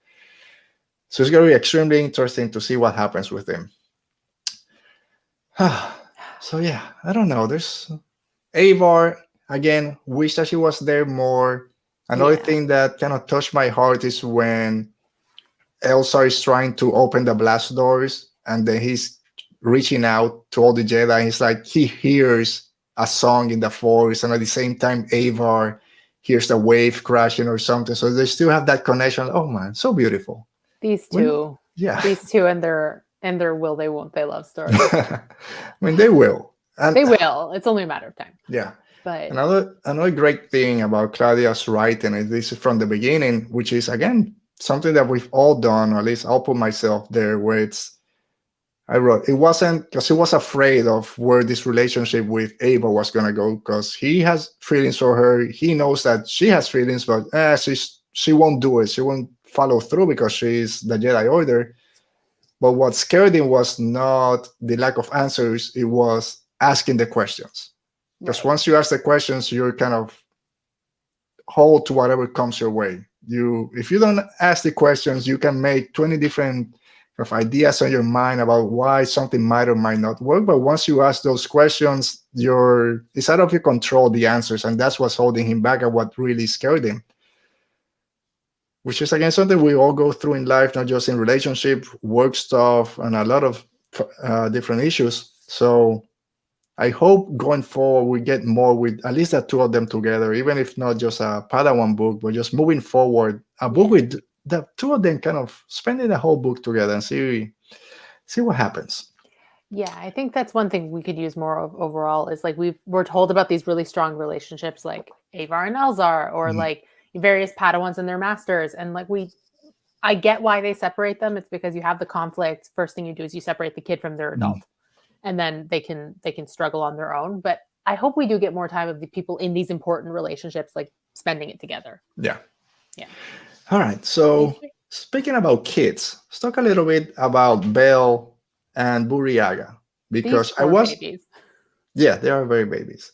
So it's going to be extremely interesting to see what happens with him. So yeah, I don't know. There's Avar, again, wish that she was there more. Another thing that kind of touched my heart is when Elsa is trying to open the blast doors, and then he's reaching out to all the Jedi. He's like, he hears a song in the forest, and at the same time, Avar hears the wave crashing or something. So they still have that connection. Oh man, so beautiful. These two and their will they won't they love story. I mean, they will. And they will. It's only a matter of time. Yeah. But another great thing about Claudia's writing, and this is from the beginning, which is again something that we've all done, or at least I'll put myself there, where I wrote, it wasn't because he was afraid of where this relationship with Ava was going to go, because he has feelings for her. He knows that she has feelings, but she won't do it. She won't follow through because she's the Jedi Order. But what scared him was not the lack of answers. It was asking the questions. Because once you ask the questions, you're kind of hold to whatever comes your way. If you don't ask the questions, you can make 20 different of ideas on your mind about why something might or might not work. But once you ask those questions, it's out of your control, the answers. And that's what's holding him back and what really scared him. Which is, again, something we all go through in life, not just in relationship, work stuff, and a lot of different issues. So I hope going forward we get more with at least the two of them together, even if not just a Padawan book, but just moving forward, a book with the two of them kind of spending the whole book together and see what happens. Yeah, I think that's one thing we could use more of overall is like we're told about these really strong relationships like Avar and Elzar, or like various Padawans and their masters. And like I get why they separate them. It's because you have the conflict. First thing you do is you separate the kid from their adult. And then they can struggle on their own. But I hope we do get more time of the people in these important relationships, like spending it together. Yeah. All right. So speaking about kids, let's talk a little bit about Belle and Buriaga, because babies. Yeah, they are very babies.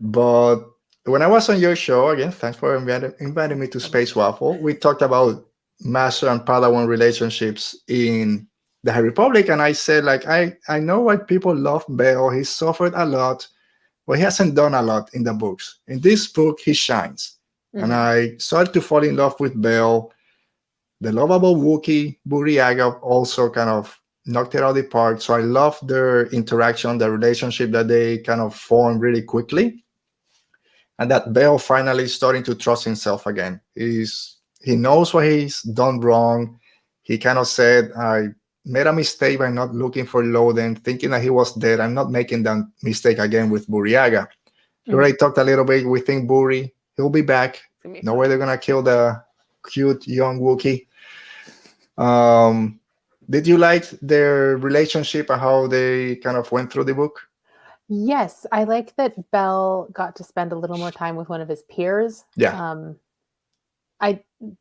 But when I was on your show, again, thanks for inviting me to Space Waffle, we talked about Master and Padawan relationships in the High Republic, and I said, like, I know why people love Bale. He suffered a lot, but he hasn't done a lot in the books. In this book, he shines. And I started to fall in love with Bale. The lovable Wookiee, Buriaga, also kind of knocked it out of the park. So I love their interaction, the relationship that they kind of form really quickly. And that Bale finally starting to trust himself again. He knows what he's done wrong. He kind of said, I made a mistake by not looking for Loden, thinking that he was dead. I'm not making that mistake again with Buriaga. We already talked a little bit. We think Buri, he'll be back. No way they're going to kill the cute young Wookiee. Did you like their relationship and how they kind of went through the book? Yes, I like that Belle got to spend a little more time with one of his peers. Yeah.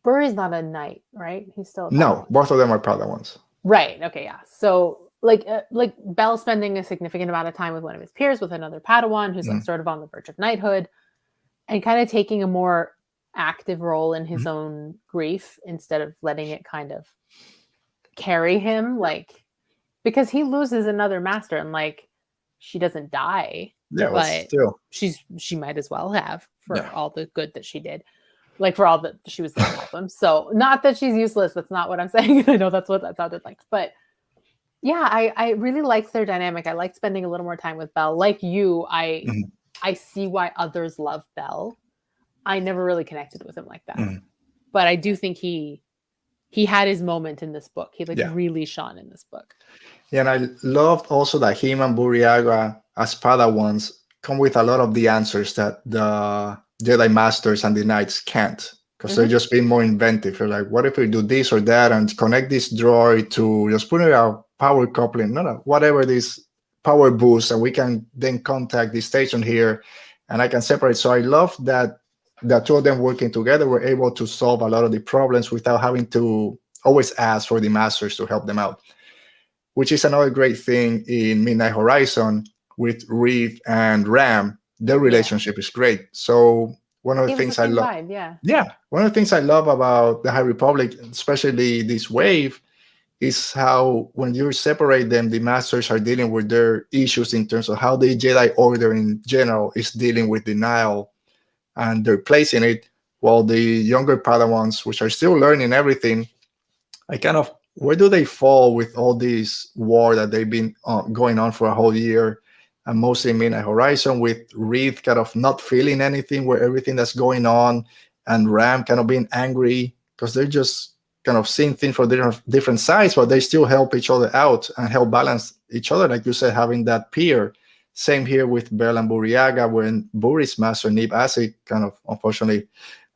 Buri's not a knight, right? He's still no. Both of them are Padawans. Right. Okay. Yeah. So like Belle spending a significant amount of time with one of his peers, with another Padawan who's like sort of on the verge of knighthood, and kind of taking a more active role in his own grief instead of letting it kind of carry him, like, because he loses another master and like she doesn't die. Yeah, but still she might as well have for all the good that she did. Like for all that she was there to help him. So not that she's useless. That's not what I'm saying. I know that's what that sounded like. But yeah, I really liked their dynamic. I liked spending a little more time with Belle. Like you, I see why others love Belle. I never really connected with him like that. But I do think he had his moment in this book. He really shone in this book. Yeah, and I loved also that him and Buriaga as Padawans come with a lot of the answers that the Jedi Masters and the Knights can't, because they're just being more inventive. They're like, what if we do this or that and connect this droid to just put it out power coupling, no, whatever this power boost, and we can then contact the station here, and I can separate. So I love that the two of them working together were able to solve a lot of the problems without having to always ask for the masters to help them out, which is another great thing in Midnight Horizon with Reed and Ram. Their relationship is great. So one of the things I love, one of the things I love about the High Republic, especially this wave, is how when you separate them, the masters are dealing with their issues in terms of how the Jedi Order in general is dealing with denial, and they're placing it, while the younger Padawans, which are still learning everything, I kind of, where do they fall with all this war that they've been going on for a whole year, and mostly in Midnight Horizon, with Reed kind of not feeling anything with everything that's going on, and Ram kind of being angry because they're just kind of seeing things from different sides, but they still help each other out and help balance each other, like you said, having that peer. Same here with Bell and Buriaga, when Buri's master Nib Asi kind of unfortunately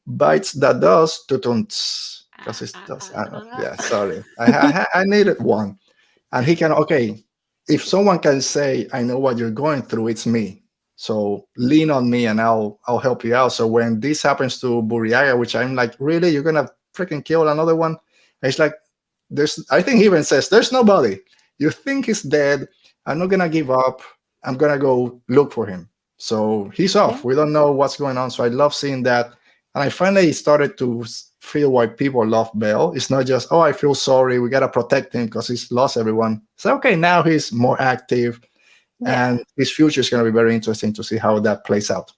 bites that dust, because it does. Yeah, sorry, I needed one, and he can. Okay, if someone can say, "I know what you're going through," it's me. So lean on me, and I'll help you out. So when this happens to Buriaga, which I'm like, really, you're gonna freaking kill another one? And it's like, I think he even says, "There's nobody. You think he's dead. I'm not gonna give up. I'm gonna go look for him." So he's off. We don't know what's going on. So I love seeing that. And I finally started to feel why people love Bell. It's not just, oh, I feel sorry, we gotta protect him because he's lost everyone. So okay, now he's more active, and his future is gonna be very interesting to see how that plays out.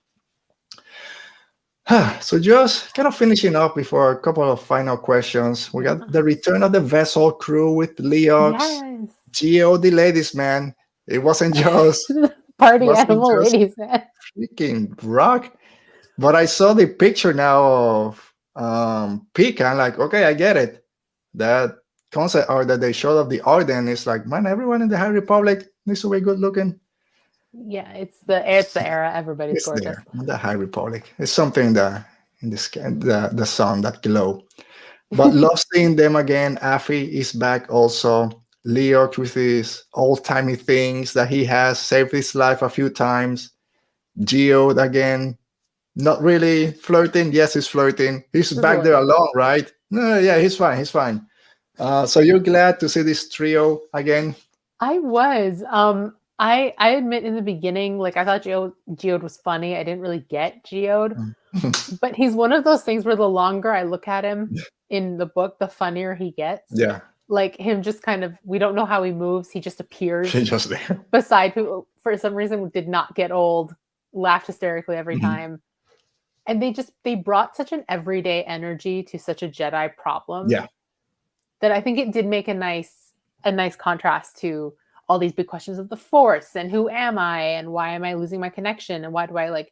So just kind of finishing up before a couple of final questions. We got the return of the vessel crew with Leox, Geo, the ladies man. It wasn't just party animal ladies man. Freaking rock. But I saw the picture now of Pika. I'm like, okay, I get it. That concept art that they showed of the Arden is like, man, everyone in the High Republic needs to be good looking. Yeah, it's the era. Everybody's gorgeous. There, the High Republic. It's something in the sky, the sun, that glow. But love seeing them again. Afi is back also. Leox with his old-timey things that he has, saved his life a few times. Geo again, not really flirting. Yes, he's flirting. He's back there alone, right? No, yeah, he's fine. He's fine. So you're glad to see this trio again? I was. I admit in the beginning, like I thought Geode was funny. I didn't really get Geode, but he's one of those things where the longer I look at him in the book, the funnier he gets. Yeah. Like him just kind of, we don't know how he moves. He just appears just there. Beside people. For some reason, did not get old, laughed hysterically every time. And they brought such an everyday energy to such a Jedi problem. Yeah. That I think it did make a nice contrast to all these big questions of the Force and who am I and why am I losing my connection and why do I like.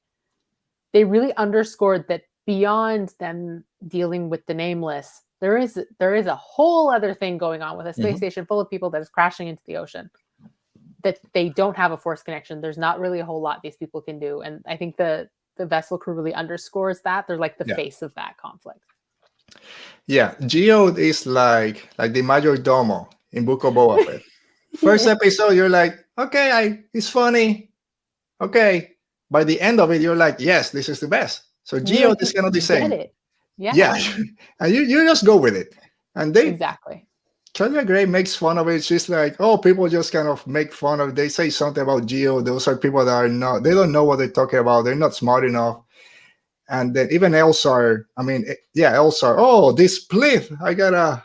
They really underscored that beyond them dealing with the nameless, there is a whole other thing going on with a space station full of people that is crashing into the ocean. That they don't have a Force connection. There's not really a whole lot these people can do, and I think the vessel crew really underscores that. They're like the face of that conflict. Yeah, Geode is like the Major Domo in Book of Boba Fett. First episode, you're like, okay, he's funny. Okay. By the end of it, you're like, yes, this is the best. So Geode is kind of the same. Yeah. And you just go with it. And exactly. Claudia Gray makes fun of it. She's like, oh, people just kind of make fun of it. They say something about Geo. Those are people that they don't know what they're talking about. They're not smart enough. And then even Elsar, Elsar, oh, this Plith, I got a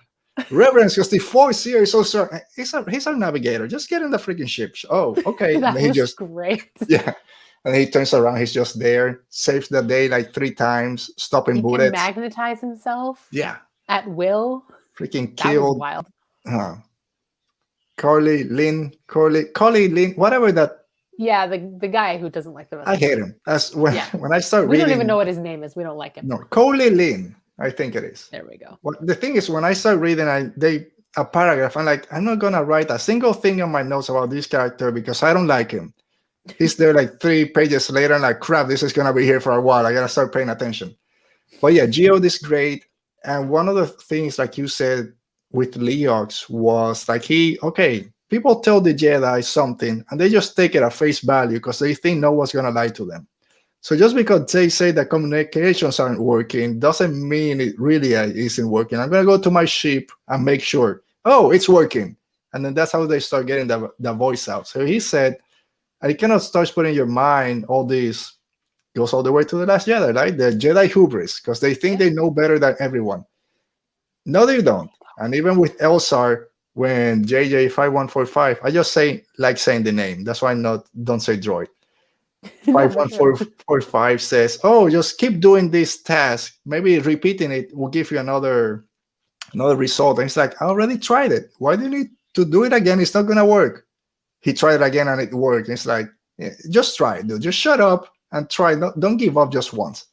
reverence because the Force here is so strong. He's our navigator. Just get in the freaking ship. Oh, okay. That was great. Yeah. And he turns around. He's just there. Saves the day like 3 times. Stopping bullets. He can magnetize himself. Yeah. At will. Freaking killed. That was wild. Collie Lynn, whatever that. Yeah, the guy who doesn't like the rest. I hate him. That's when I start reading. We don't even know what his name is. We don't like him. No, Coley Lynn, I think it is. There we go. Well, the thing is, when I start reading a paragraph, I'm like, I'm not gonna write a single thing on my notes about this character because I don't like him. He's there like 3 pages later, and like, crap, this is gonna be here for a while. I gotta start paying attention. But yeah, Geode is great. And one of the things, like you said, with Leox was like people tell the Jedi something and they just take it at face value because they think no one's gonna lie to them. So just because they say that communications aren't working doesn't mean it really isn't working. I'm gonna go to my ship and make sure, oh, it's working. And then that's how they start getting the voice out. So he said, and it kind of starts putting in your mind all this, goes all the way to the Last Jedi, right? The Jedi hubris, because they think they know better than everyone. No, they don't. And even with Elsar, when JJ5145, I just saying the name. That's why I don't say droid. 51445 says, oh, just keep doing this task. Maybe repeating it will give you another result. And it's like, I already tried it. Why do you need to do it again? It's not going to work. He tried it again and it worked. It's like, yeah, just try it, dude. Just shut up and try. Don't give up just once.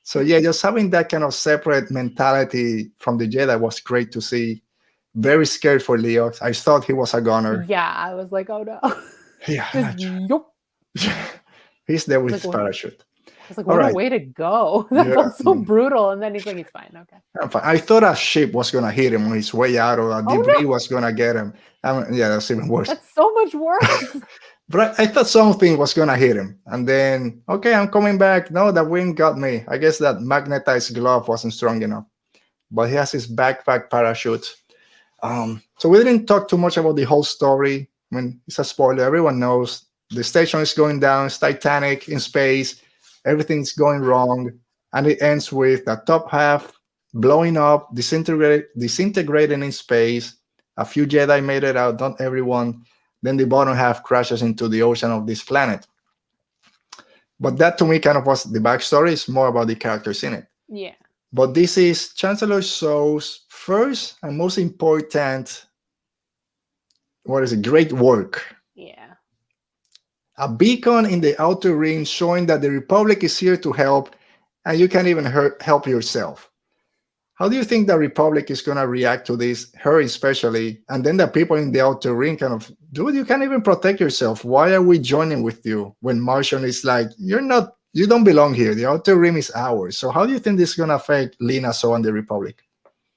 So yeah, just having that kind of separate mentality from the Jedi was great to see. Very scared for Leox. I thought he was a gunner. Yeah, I was like, oh no. Yeah. Yup. He's there with his parachute. I was like, what a way to go. That felt so brutal. And then he's like, he's fine. Okay. I'm fine. I thought a ship was going to hit him on his way out, or a debris was going to get him. Yeah, that's even worse. That's so much worse. But I thought something was going to hit him. And then, okay, I'm coming back. No, the wind got me. I guess that magnetized glove wasn't strong enough. But he has his backpack parachute. So we didn't talk too much about the whole story. I mean, it's a spoiler. Everyone knows the station is going down. It's Titanic in space. Everything's going wrong. And it ends with the top half blowing up, disintegrating in space. A few Jedi made it out, not everyone. Then the bottom half crashes into the ocean of this planet. But that to me kind of was the backstory. It's more about the characters in it. Yeah. But this is Chancellor Show's first and most important, great work. Yeah. A beacon in the outer ring showing that the Republic is here to help, and you can even help yourself. How do you think the Republic is going to react to this, her especially, and then the people in the outer ring kind of, dude, you can't even protect yourself. Why are we joining with you? When Martian is like, you don't belong here. The outer rim is ours. So how do you think this is going to affect Lina Soh and the Republic?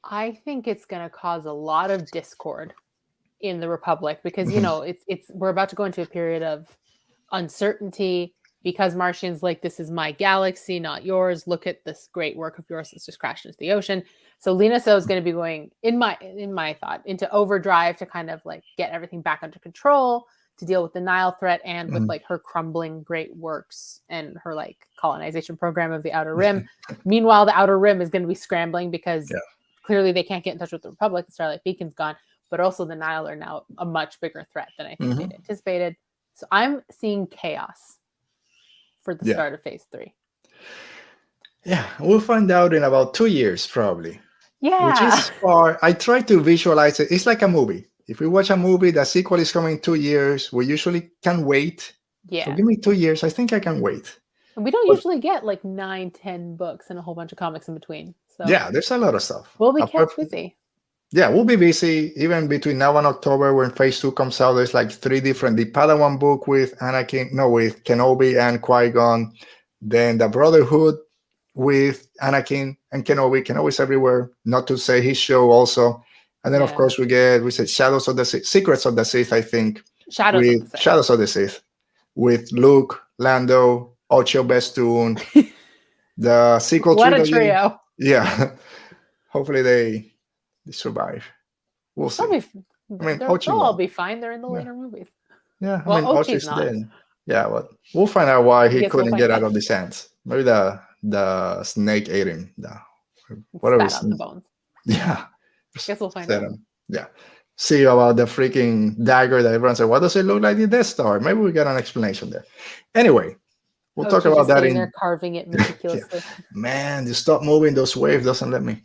I think it's going to cause a lot of discord in the Republic because, we're about to go into a period of uncertainty because Martian's like, this is my galaxy, not yours. Look at this great work of yours that's just crashed into the ocean. So Lina Soh is going to be going, in my thought, into overdrive to kind of like get everything back under control, to deal with the Nile threat and with like her crumbling great works and her like colonization program of the Outer Rim. Meanwhile, the Outer Rim is going to be scrambling because clearly they can't get in touch with the Republic. The Starlight Beacon's gone, but also the Nile are now a much bigger threat than I think they'd anticipated. So I'm seeing chaos for the start of phase 3. Yeah, we'll find out in about 2 years, probably. Yeah. Which is far. I try to visualize it. It's like a movie. If we watch a movie, the sequel is coming in 2 years. We usually can wait. Yeah. So give me 2 years. I think I can wait. And we don't usually get like 9-10 books and a whole bunch of comics in between. So yeah, there's a lot of stuff. We'll be kept busy. Yeah, we'll be busy even between now and October when phase 2 comes out. There's like 3 different, the Padawan book with with Kenobi and Qui-Gon. Then the Brotherhood with Anakin and Kenobi. Kenobi's everywhere, not to say his show also. And then of course we said Shadows of the Sith, Secrets of the Sith, I think. Shadows of the Sith. With Luke, Lando, Ocho Bestoon, the sequel what trilogy. A trio. Yeah. Hopefully they survive. We'll see. They'll all be fine. They're in the later movies. Yeah, well, Ocho's dead. Yeah, but we'll find out why he couldn't get out of the sands. Maybe the snake ate him. Whatever. Spat out the bones. Yeah. Guess we'll find out. Yeah. See about the freaking dagger that everyone said, what does it look like the Death Star? Maybe we get an explanation there. Anyway, we'll talk about that in... They're carving it meticulously. Man, you stop moving, those waves doesn't let me.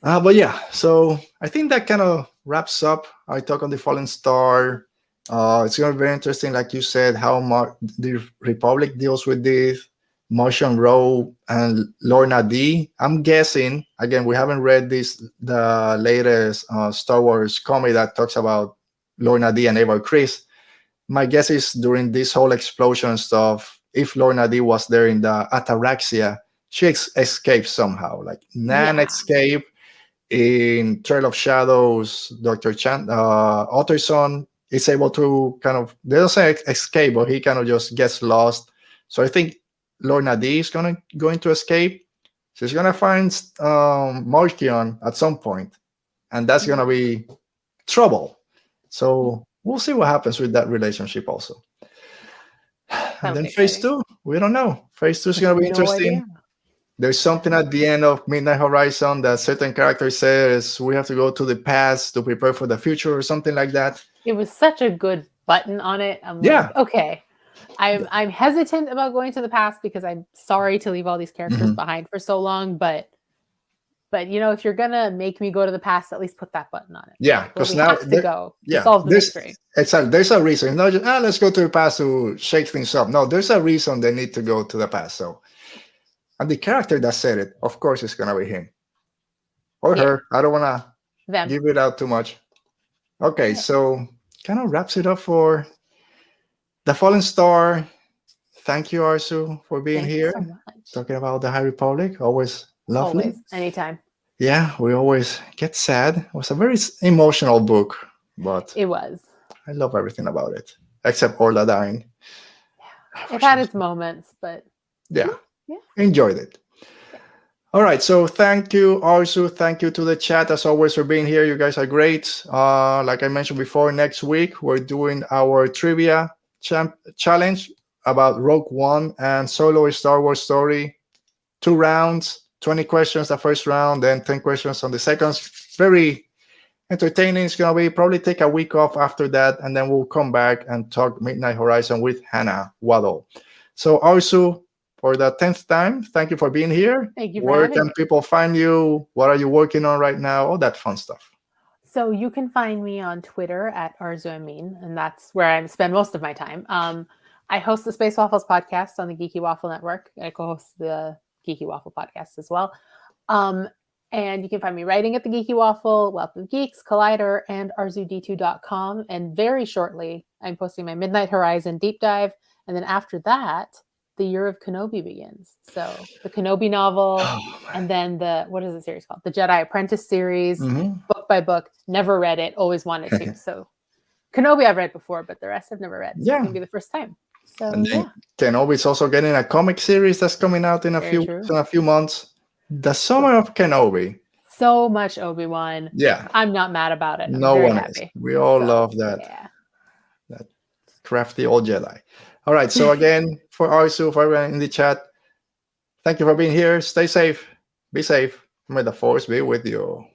But yeah, so I think that kind of wraps up our talk on the Fallen Star. It's going to be very interesting, like you said, how the Republic deals with this. Martian Rowe and Lorna D. I'm guessing, again, we haven't read the latest Star Wars comic that talks about Lorna D and Ava Chris. my guess is during this whole explosion stuff, if Lorna D was there in the ataraxia, she escaped somehow. Like Nan Yeah. escaped in Trail of Shadows. Dr. Utterson is able to kind of, they don't say escape, but he kind of just gets lost. So I think Lorna D is going to escape. She's going to find Markion at some point, and that's going to be trouble. So we'll see what happens with that relationship also. And then phase 2, we don't know. Phase 2 is going to be interesting. idea. There's something at the end of Midnight Horizon that certain character says we have to go to the past to prepare for the future or something like that. It was such a good button on it. I'm like, okay. I'm hesitant about going to the past because I'm sorry to leave all these characters behind for so long, but you know, if you're gonna make me go to the past, at least put that button on it. Yeah, because now have to go to solve the mystery. Exactly. There's a reason. It's not just let's go to the past to shake things up. No, there's a reason they need to go to the past. So, and the character that said it, of course, is gonna be him or her. I don't wanna give it out too much. Okay, so kind of wraps it up for The Fallen Star. Thank you, Arezou, for being here. So much. Talking about the High Republic. Always lovely. Always, anytime. Yeah, we always get sad. It was a very emotional book, but it was. I love everything about it, except Orla dying. Yeah. It had its moments, but yeah. Enjoyed it. Yeah. All right, so thank you, Arezou. Thank you to the chat, as always, for being here. You guys are great. Like I mentioned before, next week, we're doing our trivia challenge about Rogue One and Solo: A Star Wars Story. 2 rounds. 20 questions the first round, then 10 questions on the second. Very entertaining. It's going to be probably take a week off after that, and then we'll come back and talk Midnight Horizon with Hannah Waddle. So, Arezou, for the 10th time, thank you for being here. Thank you for Where having can me. people find you? What are you working on right now? All that fun stuff. So you can find me on Twitter at Arezou Amin, and that's where I spend most of my time. I host the Space Waffles podcast on the Geeky Waffle Network. I co-host the Geeky Waffle podcast as well. And you can find me writing at the Geeky Waffle, Wealth of Geeks, Collider, and RZD2.com. And very shortly, I'm posting my Midnight Horizon deep dive. And then after that, the Year of Kenobi begins. So the Kenobi novel, and then what is the series called? The Jedi Apprentice series, book by book. Never read it, always wanted to. So Kenobi I've read before, but the rest I've never read. So it's going to be the first time. So, and then Kenobi is also getting a comic series that's coming out in a few months. The Summer of Kenobi. So much Obi-Wan. Yeah. I'm not mad about it. No one is. We all love that. Yeah. That crafty old Jedi. All right. So again, for Arezou, for everyone in the chat, thank you for being here. Stay safe. Be safe. May the Force be with you.